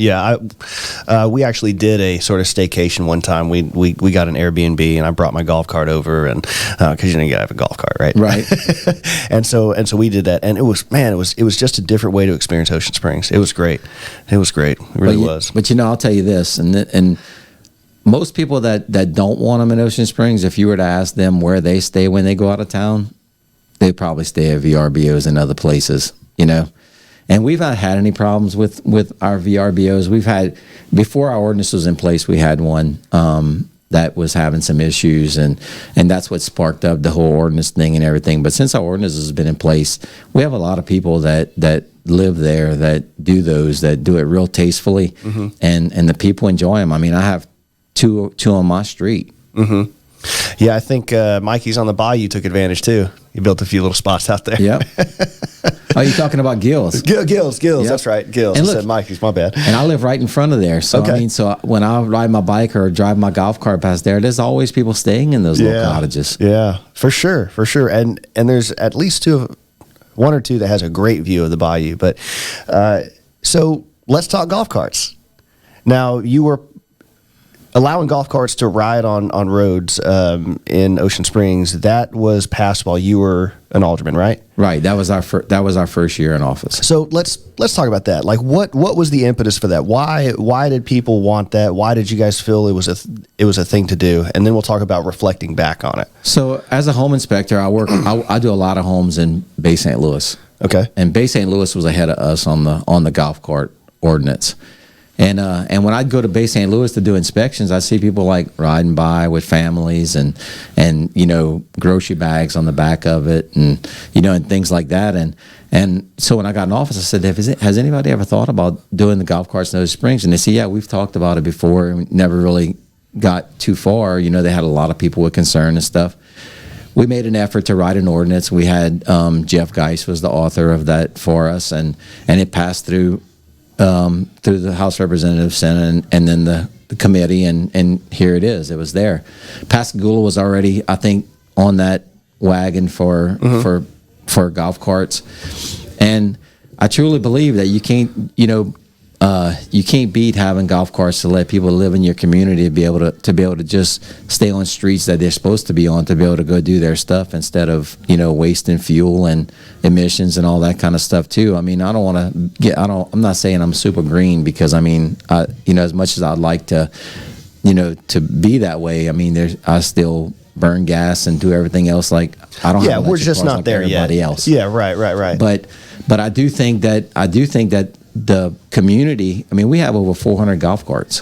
We actually did a sort of staycation one time. We got an Airbnb, and I brought my golf cart over, and because you gotta have a golf cart, right? Right. and so we did that, and it was just a different way to experience Ocean Springs. It was great. It really was. But you know, I'll tell you this, and most people that don't want them in Ocean Springs, if you were to ask them where they stay when they go out of town, they probably stay at VRBOs and other places, you know. And we've not had any problems with our VRBOs. We've had, before our ordinance was in place, we had one that was having some issues, and that's what sparked up the whole ordinance thing and everything. But since our ordinance has been in place, we have a lot of people that live there that do it real tastefully, and the people enjoy them. I mean, I have two on my street. Mm-hmm. Yeah, I think Mikey's on the bayou took advantage too. He built a few little spots out there. Yep. Oh, you're talking about Gills? Gills. Yep. That's right. Gills. And I look, said Mikey's, my bad. And I live right in front of there. So, okay. I mean, so when I ride my bike or drive my golf cart past there, there's always people staying in those little cottages. Yeah, for sure. And there's at least one or two that has a great view of the bayou. But so let's talk golf carts. Now, you were allowing golf carts to ride on roads in Ocean Springs. That was passed while you were an alderman, right? Right. That was our first year in office. So let's talk about that. Like, what was the impetus for that? Why did people want that? Why did you guys feel it was a thing to do? And then we'll talk about reflecting back on it. So as a home inspector, I do a lot of homes in Bay St. Louis. Okay. And Bay St. Louis was ahead of us on the golf cart ordinance. And when I'd go to Bay St. Louis to do inspections, I see people like riding by with families and grocery bags on the back of it, and and things like that. And so when I got in office, I said, has anybody ever thought about doing the golf carts in those springs? And they said, yeah, we've talked about it before, and never really got too far. They had a lot of people with concern and stuff. We made an effort to write an ordinance. We had Jeff Geis was the author of that for us, and it passed through the House Representatives, Senate, and then the committee, and here it is. It was there. Pascagoula was already, I think, on that wagon for golf carts, and I truly believe that you can't beat having golf carts to let people live in your community to be able to just stay on streets that they're supposed to be on, to be able to go do their stuff instead of wasting fuel and emissions and all that kind of stuff too. I mean, I'm not saying I'm super green, because I mean, as much as I'd like to be that way, I mean, I still burn gas and do everything else. Like, I don't. Yeah, we're just not there yet. Everybody else. Yeah, right. But I do think that the community, I mean, we have over 400 golf carts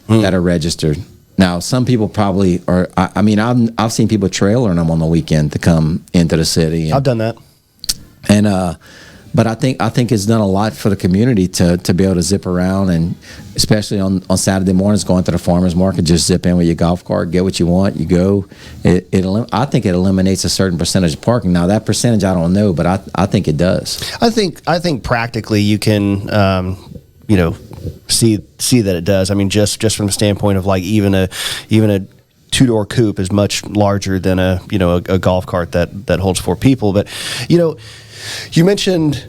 that are registered. Now, some people probably are. I mean, I've seen people trailering them on the weekend to come into the city. I've done that. And but I think it's done a lot for the community to be able to zip around, and especially on Saturday mornings, going to the farmers market, just zip in with your golf cart, get what you want, you go. I think it eliminates a certain percentage of parking. Now, that percentage I don't know, but I think it does. I think practically you can see that it does. I mean, just from the standpoint of like even a two-door coupe is much larger than a golf cart that holds 4 people. But you mentioned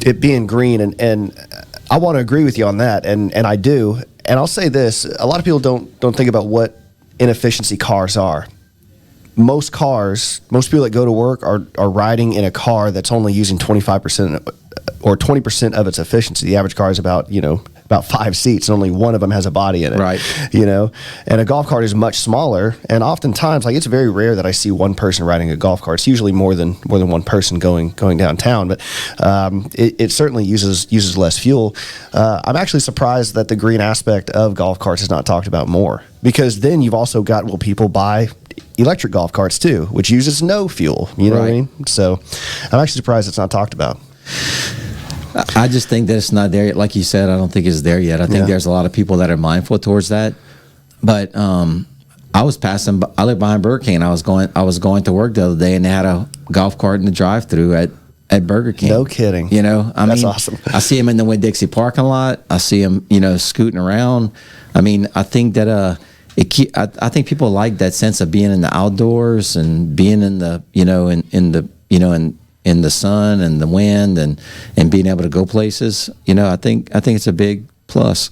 it being green, and I want to agree with you on that, and I do. And I'll say this: a lot of people don't think about what inefficiency cars are. Most people that go to work are riding in a car that's only using 25% or 20% of its efficiency. The average car is about 5 seats, and only one of them has a body in it. Right. And a golf cart is much smaller, and oftentimes, like, it's very rare that I see one person riding a golf cart. It's usually more than one person going downtown, but it certainly uses less fuel. I'm actually surprised that the green aspect of golf carts is not talked about more, because then you've also got, people buy electric golf carts too, which uses no fuel. You know what I mean? So I'm actually surprised it's not talked about. I just think that it's not there yet. Like you said, I don't think it's there yet. I think there's a lot of people that are mindful towards that. But I live behind Burger King. I was going to work the other day, and they had a golf cart in the drive-through at Burger King. No kidding. That's awesome. I see them in the Winn-Dixie parking lot. I see them, scooting around. I mean, I think that I think people like that sense of being in the outdoors and being in the in the sun and the wind and being able to go places. I think it's a big plus.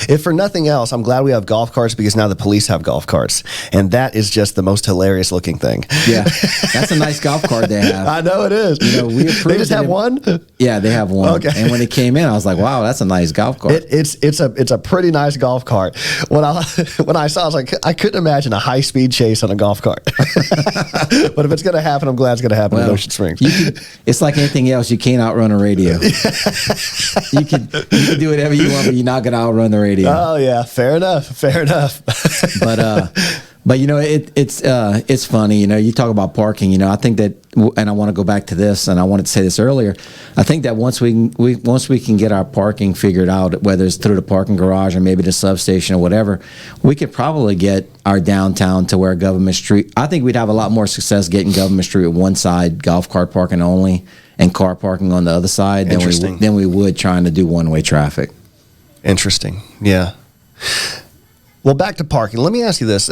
If for nothing else, I'm glad we have golf carts, because now the police have golf carts, and that is just the most hilarious looking thing. Yeah, that's a nice golf cart they have. I know it is. We approved. They just have one. Yeah, they have one. Okay. And when it came in, I was like, wow, that's a nice golf cart. It's a pretty nice golf cart. When I saw, I was like, I couldn't imagine a high speed chase on a golf cart. But if it's going to happen, I'm glad it's going to happen in Ocean Springs. It's like anything else. You can't outrun a radio. You can do whatever you want, but you're not going to outrun the radio. Oh yeah, fair enough. But it's funny. You talk about parking. I think that, and I want to go back to this, and I wanted to say this earlier. I think that once we can get our parking figured out, whether it's through the parking garage or maybe the substation or whatever, we could probably get our downtown to where Government Street. I think we'd have a lot more success getting Government Street at one side, golf cart parking only, and car parking on the other side than we would trying to do one-way traffic. Interesting. Yeah. Well, back to parking. Let me ask you this.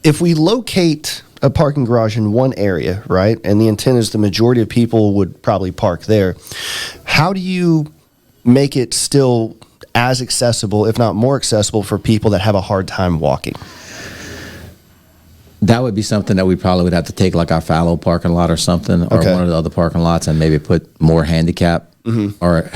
If we locate a parking garage in one area, right, and the intent is the majority of people would probably park there, how do you make it still as accessible, if not more accessible, for people that have a hard time walking? That would be something that we probably would have to take, like our fallow parking lot or something, or one of the other parking lots, and maybe put more handicap or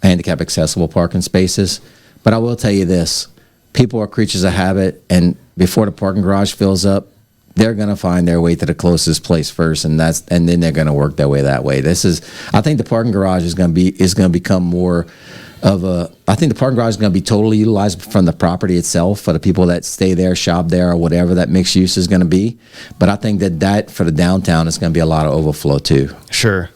handicap accessible parking spaces. But I will tell you this: people are creatures of habit, and before the parking garage fills up, they're going to find their way to the closest place first, and then they're going to work their way that way. I think the parking garage is going to become more of a. I think the parking garage is going to be totally utilized from the property itself for the people that stay there, shop there, or whatever that mixed use is going to be. But I think that for the downtown is going to be a lot of overflow too. Sure,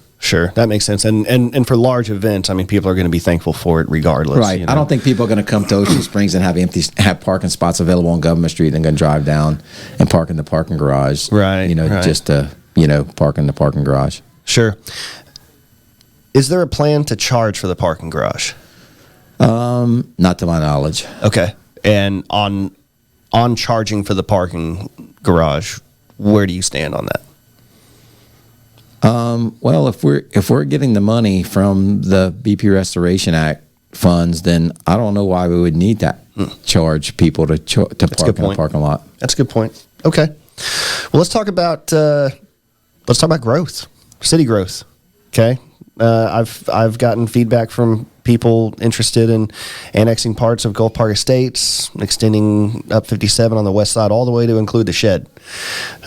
that makes sense. And for large events, I mean, people are going to be thankful for it regardless. Right. You know? I don't think people are going to come to Ocean Springs and have parking spots available on Government Street and going to drive down and park in the parking garage. Right. Just to park in the parking garage. Sure. Is there a plan to charge for the parking garage? Not to my knowledge. Okay. And on charging for the parking garage, where do you stand on that? Well, if we're getting the money from the BP Restoration Act funds, then I don't know why we would need to charge people to park in a parking lot. That's a good point. Okay. Well, let's talk about growth, city growth. Okay. I've gotten feedback from people interested in annexing parts of Gulf Park Estates, extending up 57 on the west side all the way to include the shed.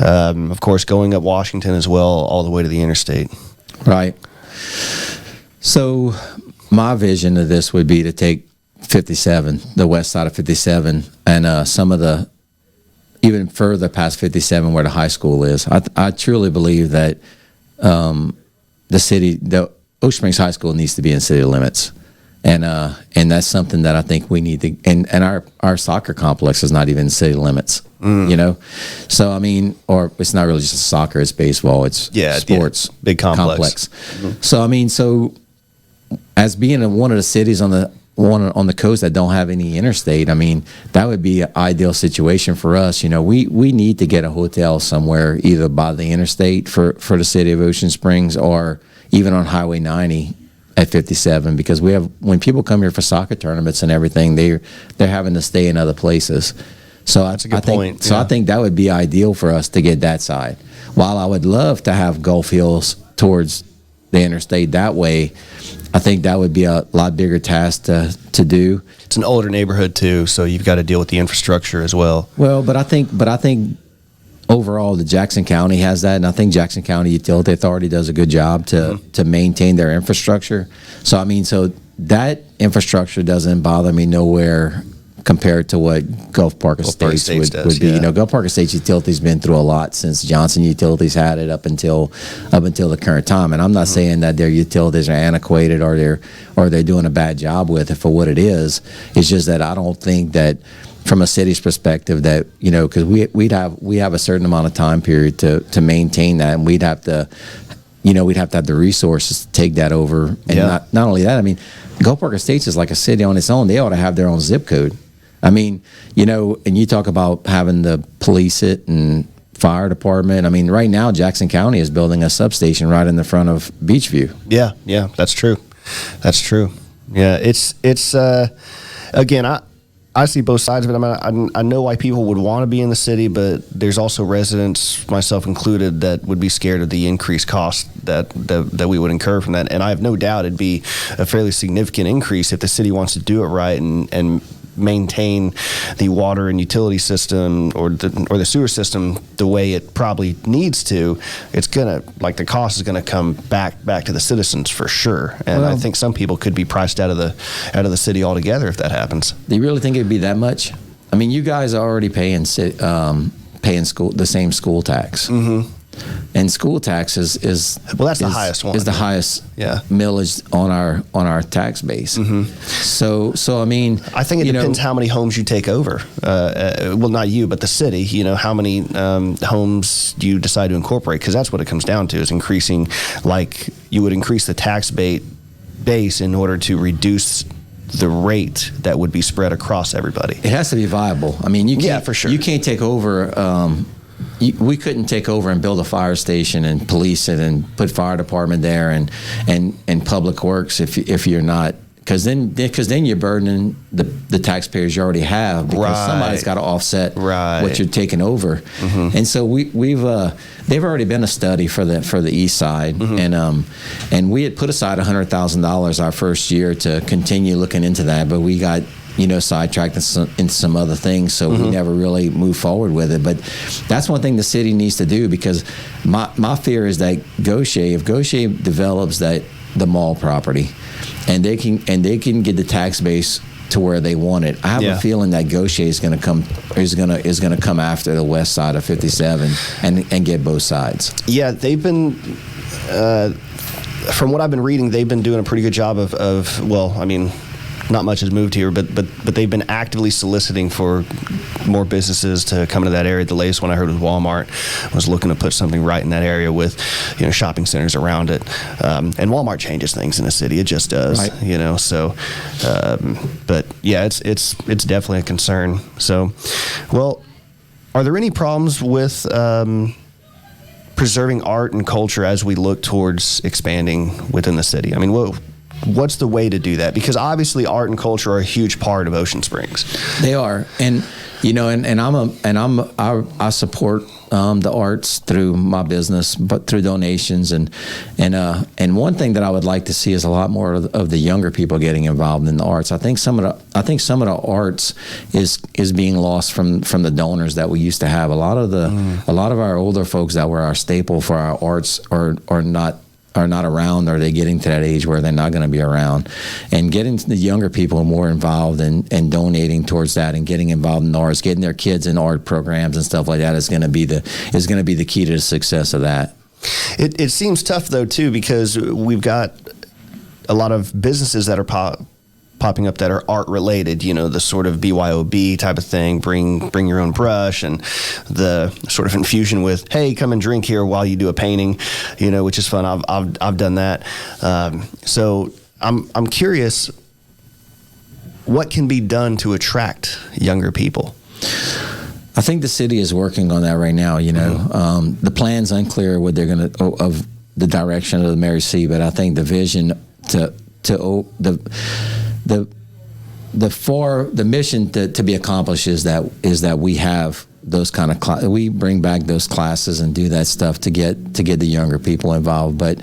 Of course, going up Washington as well, all the way to the interstate. Right. So my vision of this would be to take 57, the west side of 57, and some of the even further past 57 where the high school is. I truly believe that the Ocean Springs High School needs to be in city limits. And that's something that I think we need to, and our soccer complex is not even in city limits, So, I mean, or it's not really just soccer, it's baseball, it's sports. Big complex. Mm-hmm. So, I mean, as being one of the cities on the coast that don't have any interstate, I mean, that would be an ideal situation for us. We need to get a hotel somewhere, either by the interstate for the city of Ocean Springs or even on Highway 90 at 57, because when people come here for soccer tournaments and everything, they're having to stay in other places. So that's a good point. So I think that would be ideal for us to get that side. While I would love to have Gulf Hills towards the interstate that way, I think that would be a lot bigger task to do. It's an older neighborhood too, so you've got to deal with the infrastructure as well. Well, but I think overall, the Jackson County has that, and I think Jackson County Utility Authority does a good job to maintain their infrastructure. So, I mean, that infrastructure doesn't bother me nowhere compared to what Gulf Park Estates would be. Yeah. Gulf Park Estates Utility's been through a lot since Johnson Utilities had it up until the current time. And I'm not saying that their utilities are antiquated or they're doing a bad job with it for what it is. It's just that I don't think that, from a city's perspective, that because we have a certain amount of time period to maintain that, and we'd have to have the resources to take that over. And not only that, I mean, Gulf Park Estates is like a city on its own. They ought to have their own zip code. I mean, and you talk about having to police it and fire department. I mean, right now Jackson County is building a substation right in the front of Beachview. Yeah, that's true. Yeah, it's again, I see both sides of it. I mean, I know why people would want to be in the city, but there's also residents, myself included, that would be scared of the increased cost that we would incur from that. And I have no doubt it'd be a fairly significant increase if the city wants to do it right and maintain the water and utility system or the sewer system the way it probably needs to. It's the cost is gonna come back to the citizens for sure. And I think some people could be priced out of the city altogether if that happens. Do you really think it'd be that much? I mean, you guys are already paying the same school tax. Mm-hmm. And school tax is the highest one. Is the highest millage on our tax base. Mm-hmm. So I mean, I think it depends how many homes you take over. Well, not you, but the city. How many homes do you decide to incorporate? Because that's what it comes down to, is increasing. Like, you would increase the tax base in order to reduce the rate that would be spread across everybody. It has to be viable. I mean, you can't for sure. You can't take over. We couldn't take over and build a fire station and police it and put fire department there and public works if you're not, because then you're burdening the taxpayers you already have, because somebody's got to offset what you're taking over. Mm-hmm. And so they've already been a study for the east side. Mm-hmm. and we had put aside $100,000 our first year to continue looking into that, but we got sidetracked into some other things, so we never really moved forward with it. But that's one thing the city needs to do, because my fear is that if Gaucher develops the mall property, and they can get the tax base to where they want it, I have a feeling that Gaucher is going to come after the west side of 57 and get both sides. Yeah, they've been. From what I've been reading, they've been doing a pretty good job of not much has moved here, but they've been actively soliciting for more businesses to come into that area. The latest one I heard was Walmart was looking to put something right in that area with, shopping centers around it. And Walmart changes things in the city. It just does, right. So, but yeah, it's definitely a concern. So, well, are there any problems with preserving art and culture as we look towards expanding within the city? I mean, what's the way to do that? Because obviously art and culture are a huge part of Ocean Springs. They are. And I support the arts through my business, but through donations and one thing that I would like to see is a lot more of the younger people getting involved in the arts. I think some of the arts is being lost from the donors that we used to have. A lot of our older folks that were our staple for our arts are not around, or they're getting to that age where they're not going to be around. And getting the younger people more involved and donating towards that, and getting involved in arts, getting their kids in art programs and stuff like that is going to be the key to the success of that. It seems tough though too, because we've got a lot of businesses that are popping up that are art related, the sort of BYOB type of thing, bring your own brush, and the sort of infusion with, hey, come and drink here while you do a painting, which is fun. I've done that. So I'm curious, what can be done to attract younger people? I think the city is working on that right now. The plan's unclear what they're going to of the direction of the Mary C, but I think the vision the mission to be accomplished is that we have those kind of we bring back those classes and do that stuff to get the younger people involved. But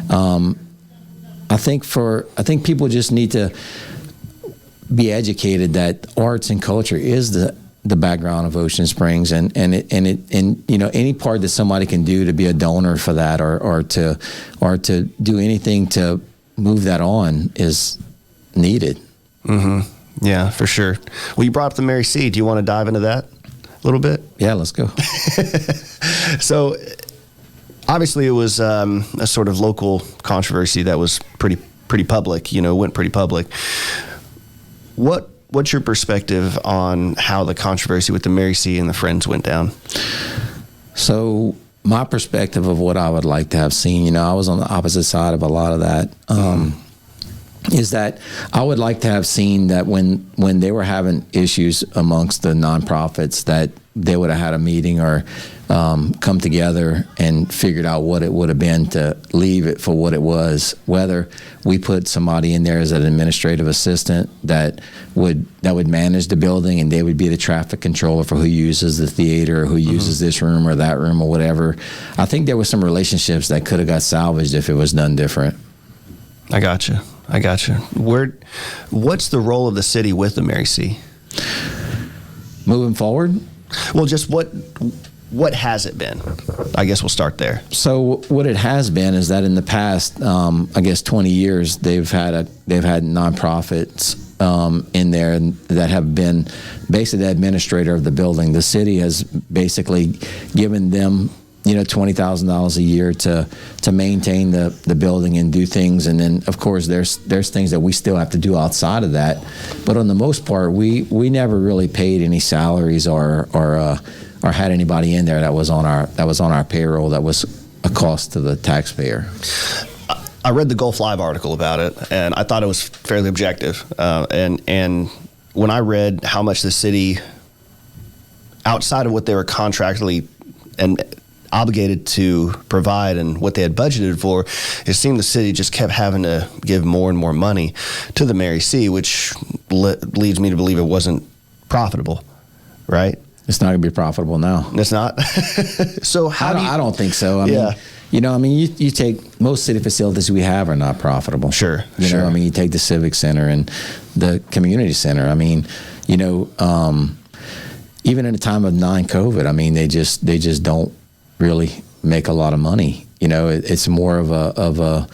I think people just need to be educated that arts and culture is the background of Ocean Springs, and any part that somebody can do to be a donor for that or to do anything to move that on is needed. Mm-hmm. Yeah, for sure. Well, you brought up the Mary C. Do you want to dive into that a little bit? Yeah, let's go. So, obviously, it was a sort of local controversy that was pretty public. Went pretty public. What's your perspective on how the controversy with the Mary C. and the Friends went down? So, my perspective of what I would like to have seen, I was on the opposite side of a lot of that. Is that I would like to have seen that when they were having issues amongst the nonprofits, that they would have had a meeting or come together and figured out what it would have been to leave it for what it was. Whether we put somebody in there as an administrative assistant that would manage the building, and they would be the traffic controller for who uses the theater, or who uses this room or that room or whatever. I think there were some relationships that could have got salvaged if it was done different. I gotcha. What's the role of the city with the Mary C? Moving forward? Well, just what has it been? I guess we'll start there. So what it has been is that in the past, 20 years, they've had nonprofits in there that have been basically the administrator of the building. The city has basically given them $20,000 a year to maintain the building and do things, and then of course there's things that we still have to do outside of that. But on the most part, we never really paid any salaries or had anybody in there that was on our payroll that was a cost to the taxpayer. I read the Gulf Live article about it, and I thought it was fairly objective. And when I read how much the city, outside of what they were contractually and obligated to provide and what they had budgeted for, it seemed the city just kept having to give more and more money to the Mary C, which leads me to believe it wasn't profitable, right? It's not going to be profitable now. It's not? So how do you... I don't think so. I mean, You know, I mean, you take most city facilities we have are not profitable. Sure. You know, I mean, you take the Civic Center and the Community Center. I mean, you know, even in a time of non-COVID, I mean, they just don't really make a lot of money. You know, it's more of a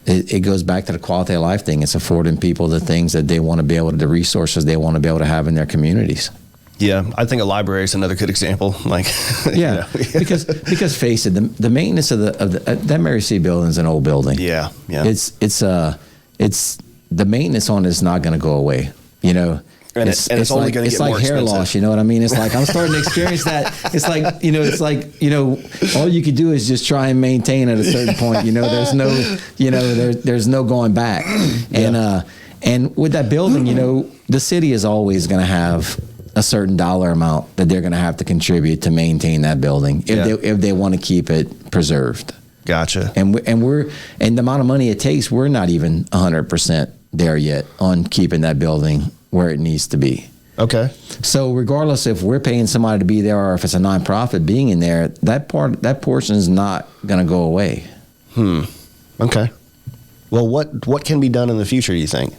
it goes back to the quality of life thing. It's affording people the things that they want to be able to, the resources they want to be able to have in their communities. Yeah, I think a library is another good example. Like, yeah, because face it, the maintenance of that Mary C. building is an old building. Yeah, yeah. It's the maintenance on it is not going to go away. You know. And it's only going to get more expensive. It's like hair loss, you know what I mean? It's like I'm starting to experience that. It's like all you could do is just try and maintain at a certain point. You know, there's no going back. And with that building, you know, the city is always going to have a certain dollar amount that they're going to have to contribute to maintain that building if they want to keep it preserved. Gotcha. And the amount of money it takes, we're not even 100% there yet on keeping that building where it needs to be. Okay. So regardless if we're paying somebody to be there or if it's a nonprofit being in there, that portion is not going to go away. Okay. Well, what can be done in the future, do you think?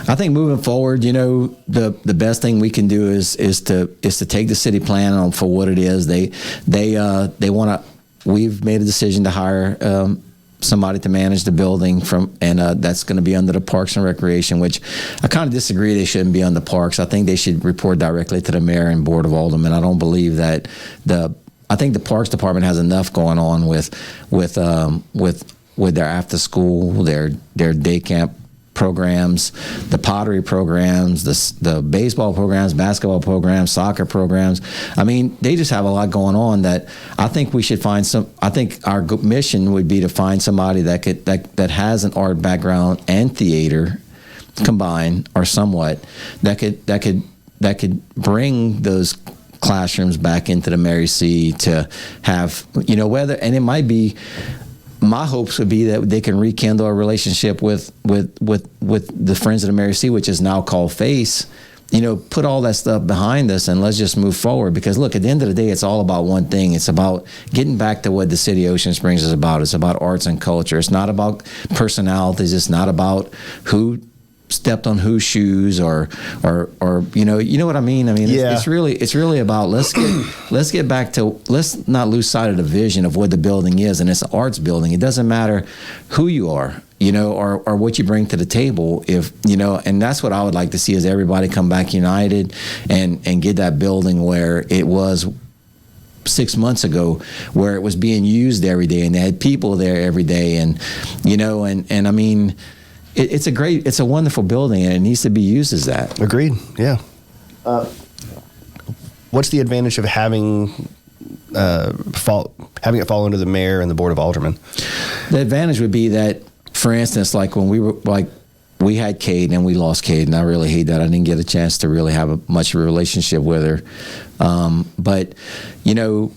I think moving forward, you know, the best thing we can do is to take the city plan on for what it is. They want to. We've made a decision to hire somebody to manage the building that's going to be under the Parks and Recreation, which I kind of disagree. They shouldn't be on the Parks. I think they should report directly to the mayor and board of aldermen. I don't believe that I think the Parks Department has enough going on with their after school, their day camp programs, the pottery programs, the baseball programs, basketball programs, soccer programs. I mean, they just have a lot going on that I think we should find some. I think our mission would be to find somebody that has an art background and theater combined or somewhat that could bring those classrooms back into the Mary C. to have, you know, and it might be. My hopes would be that they can rekindle a relationship with the Friends of the Mary C., which is now called FACE. You know, put all that stuff behind us and let's just move forward. Because look, at the end of the day, it's all about one thing. It's about getting back to what the city of Ocean Springs is about. It's about arts and culture. It's not about personalities. It's not about who stepped on whose shoes or you know what I mean. I mean, it's really about let's get back to, let's not lose sight of the vision of what the building is, and it's an arts building. It doesn't matter who you are, you know, or what you bring to the table. If you know, and that's what I would like to see is everybody come back united and get that building where it was 6 months ago, where it was being used every day and they had people there every day, and you know, and I mean. It's a wonderful building, and it needs to be used as that. Agreed. Yeah. What's the advantage of having it fall under the mayor and the board of aldermen? The advantage would be that, for instance, like when we had Kate and we lost Kate, and I really hate that. I didn't get a chance to really have much of a relationship with her. But you know,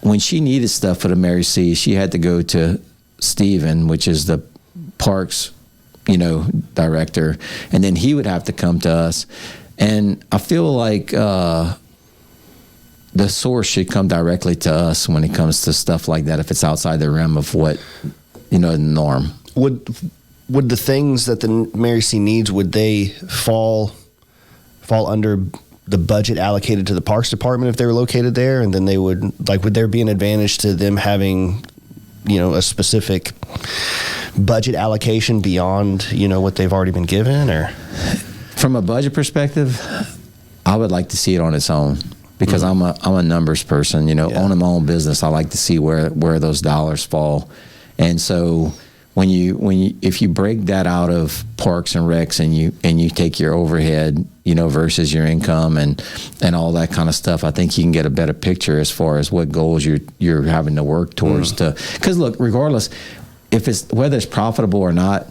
when she needed stuff for the Mary C., she had to go to Stephen, which is the Parks, you know, director, and then he would have to come to us. And I feel like the source should come directly to us when it comes to stuff like that, if it's outside the realm of what, you know, the norm. Would the things that the Mary C. needs, would they fall under the budget allocated to the Parks Department if they were located there? And then they would there be an advantage to them having, you know, a specific budget allocation beyond, you know, what they've already been given? Or from a budget perspective, I would like to see it on its own, because I'm a numbers person, you know. Owning my own business, I like to see where those dollars fall. And so if you break that out of Parks and Recs and you take your overhead, you know, versus your income and all that kind of stuff, I think you can get a better picture as far as what goals you're having to work towards. Because look, regardless whether it's profitable or not,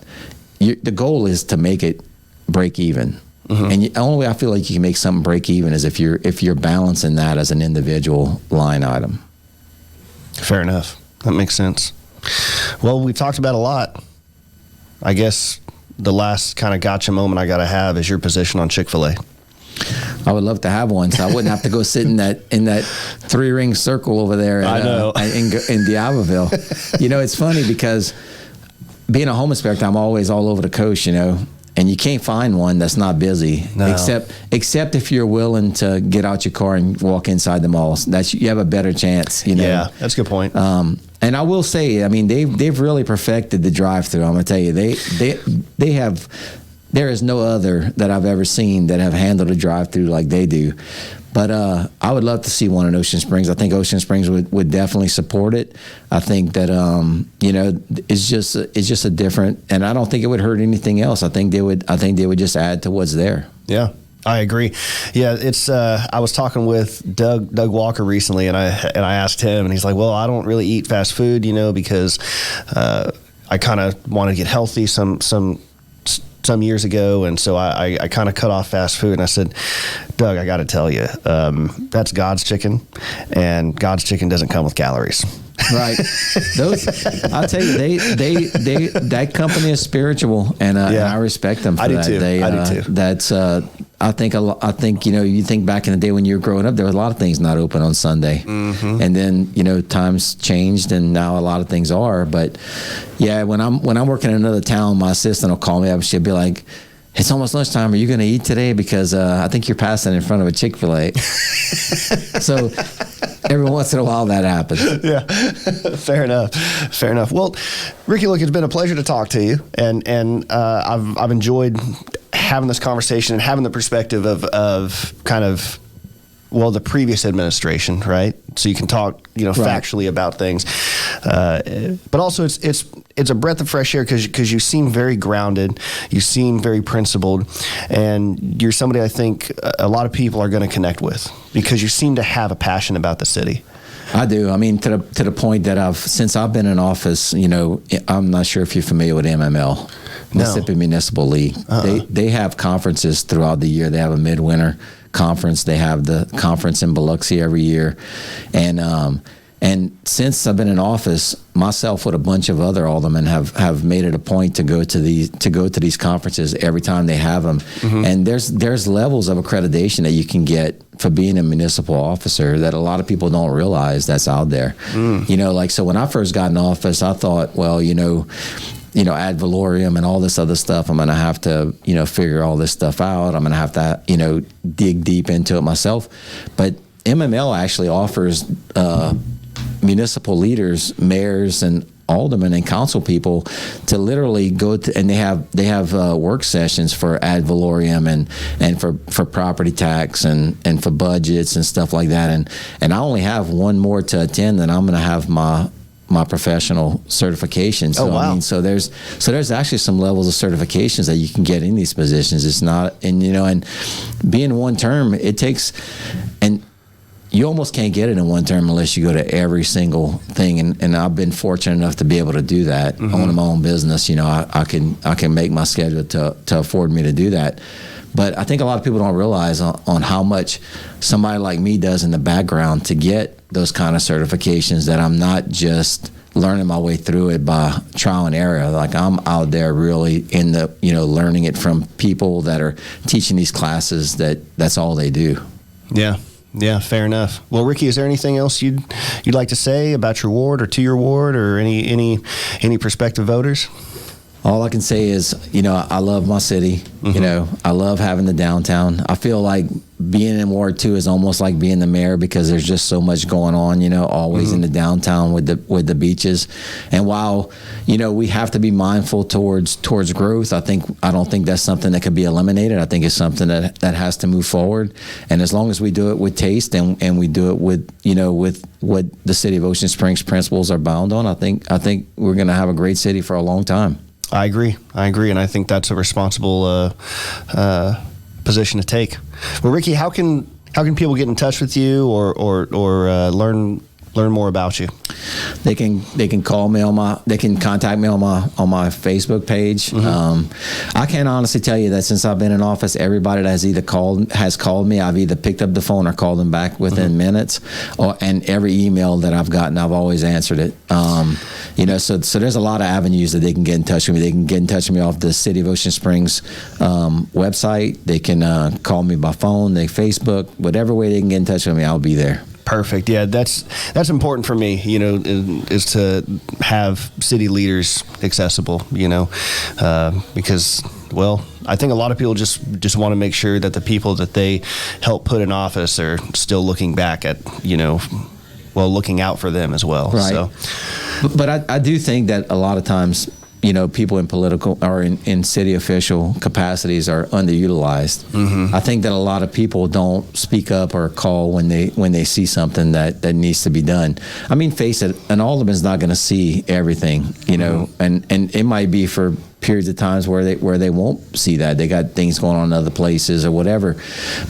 the goal is to make it break even. And the only way I feel like you can make something break even is if you're balancing that as an individual line item. Fair enough. That makes sense. Well, we've talked about a lot. I guess the last kind of gotcha moment I got to have is your position on Chick-fil-A. I would love to have one, so I wouldn't have to go sit in that 3-ring circle over there I know. In Diabloville. It's funny because being a home inspector, I'm always all over the coast, and you can't find one that's not busy, no. except if you're willing to get out your car and walk inside the malls. You have a better chance. Yeah, that's a good point. And I will say, I mean, they've really perfected the drive-through. I'm gonna tell you, they have. There is no other that I've ever seen that have handled a drive-through like they do. But I would love to see one in Ocean Springs. I think Ocean Springs would definitely support it. I think that it's just a different, and I don't think it would hurt anything else. I think they would just add to what's there. Yeah, I agree. Yeah, it's. I was talking with Doug Walker recently, and I asked him, and he's like, "Well, I don't really eat fast food, because I kind of want to get healthy some years ago, and so I kind of cut off fast food." And I said, Doug, I got to tell you, that's God's chicken, and God's chicken doesn't come with calories. Right. I'll tell you, they that company is spiritual, and I respect them for I do that. too. I do too. That's I think you think back in the day when you were growing up, there was a lot of things not open on Sunday, and then times changed, and now a lot of things are. But yeah, when I'm working in another town, my assistant will call me up. She'll be like, "It's almost lunchtime. Are you going to eat today? Because I think you're passing in front of a Chick-fil-A." So every once in a while that happens. Yeah, fair enough. Well, Ricky, look, it's been a pleasure to talk to you, and I've enjoyed having this conversation and having the perspective of kind of, well, the previous administration, right? So you can talk, factually about things, but also it's a breath of fresh air because you seem very grounded, you seem very principled, and you're somebody I think a lot of people are going to connect with because you seem to have a passion about the city. I do. I mean, to the point that since I've been in office, I'm not sure if you're familiar with MML, Mississippi Municipal League. They have conferences throughout the year. They have a midwinter conference. They have the conference in Biloxi every year, and since I've been in office, myself with a bunch of other aldermen have made it a point to go to these conferences every time they have them. And there's levels of accreditation that you can get for being a municipal officer that a lot of people don't realize that's out there. So when I first got in office, I thought, well, ad valorem and all this other stuff, I'm going to have to, figure all this stuff out. I'm going to have to, dig deep into it myself. But MML actually offers municipal leaders, mayors, and aldermen and council people to literally go to, and they have work sessions for ad valorem and for property tax and for budgets and stuff like that. And I only have one more to attend, and I'm going to have my professional certification. So, wow. I mean, so there's actually some levels of certifications that you can get in these positions. It's not, and being one term, it takes, and you almost can't get it in one term unless you go to every single thing. And I've been fortunate enough to be able to do that. Owning my own business, I can make my schedule to afford me to do that. But I think a lot of people don't realize on how much somebody like me does in the background to get those kind of certifications, that I'm not just learning my way through it by trial and error. Like, I'm out there really in the, learning it from people that are teaching these classes that's all they do. Yeah, fair enough. Well, Ricky, is there anything else you'd like to say about your ward or to your ward or any prospective voters? All I can say is, I love my city. I love having the downtown. I feel like being in Ward 2 is almost like being the mayor because there's just so much going on, always in the downtown with the beaches. And while, we have to be mindful towards growth, I don't think that's something that could be eliminated. I think it's something that has to move forward. And as long as we do it with taste and we do it with, with what the city of Ocean Springs principles are bound on, I think we're going to have a great city for a long time. I agree, and I think that's a responsible position to take. Well, Ricky, how can people get in touch with you or learn learn more about you? They can call me they can contact me on my Facebook page. I can honestly tell you that since I've been in office, everybody that has called me, I've either picked up the phone or called them back within minutes, and every email that I've gotten, I've always answered it. So there's a lot of avenues that they can get in touch with me. They can get in touch with me off the City of Ocean Springs website. They can call me by phone, Facebook, whatever way they can get in touch with me, I'll be there. Perfect. Yeah, that's important for me, is to have city leaders accessible, because, well, I think a lot of people just want to make sure that the people that they help put in office are still looking back at, looking out for them as well. Right. So, but I do think that a lot of times, people in political or in city official capacities are underutilized. I think that a lot of people don't speak up or call when they see something that needs to be done. I mean, face it, an alderman's not going to see everything, and it might be for periods of times where they won't see that. They got things going on in other places or whatever.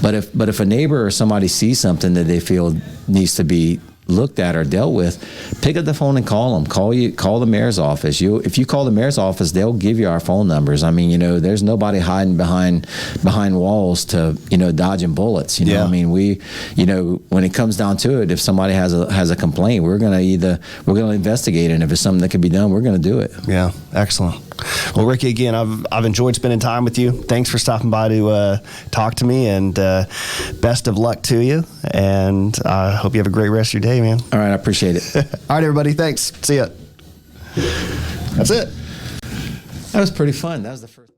But if a neighbor or somebody sees something that they feel needs to be looked at or dealt with, pick up the phone and call them. Call the mayor's office. If you call the mayor's office, they'll give you our phone numbers. I mean, there's nobody hiding behind walls to dodging bullets. Yeah. I mean, we when it comes down to it, if somebody has a complaint, we're gonna investigate it, and if it's something that can be done, we're gonna do it. Yeah, excellent. Well, Rickey, again, I've enjoyed spending time with you. Thanks for stopping by to talk to me, and best of luck to you. And I hope you have a great rest of your day, man. All right, I appreciate it. All right, everybody. Thanks. See ya. That's it. That was pretty fun. That was the first.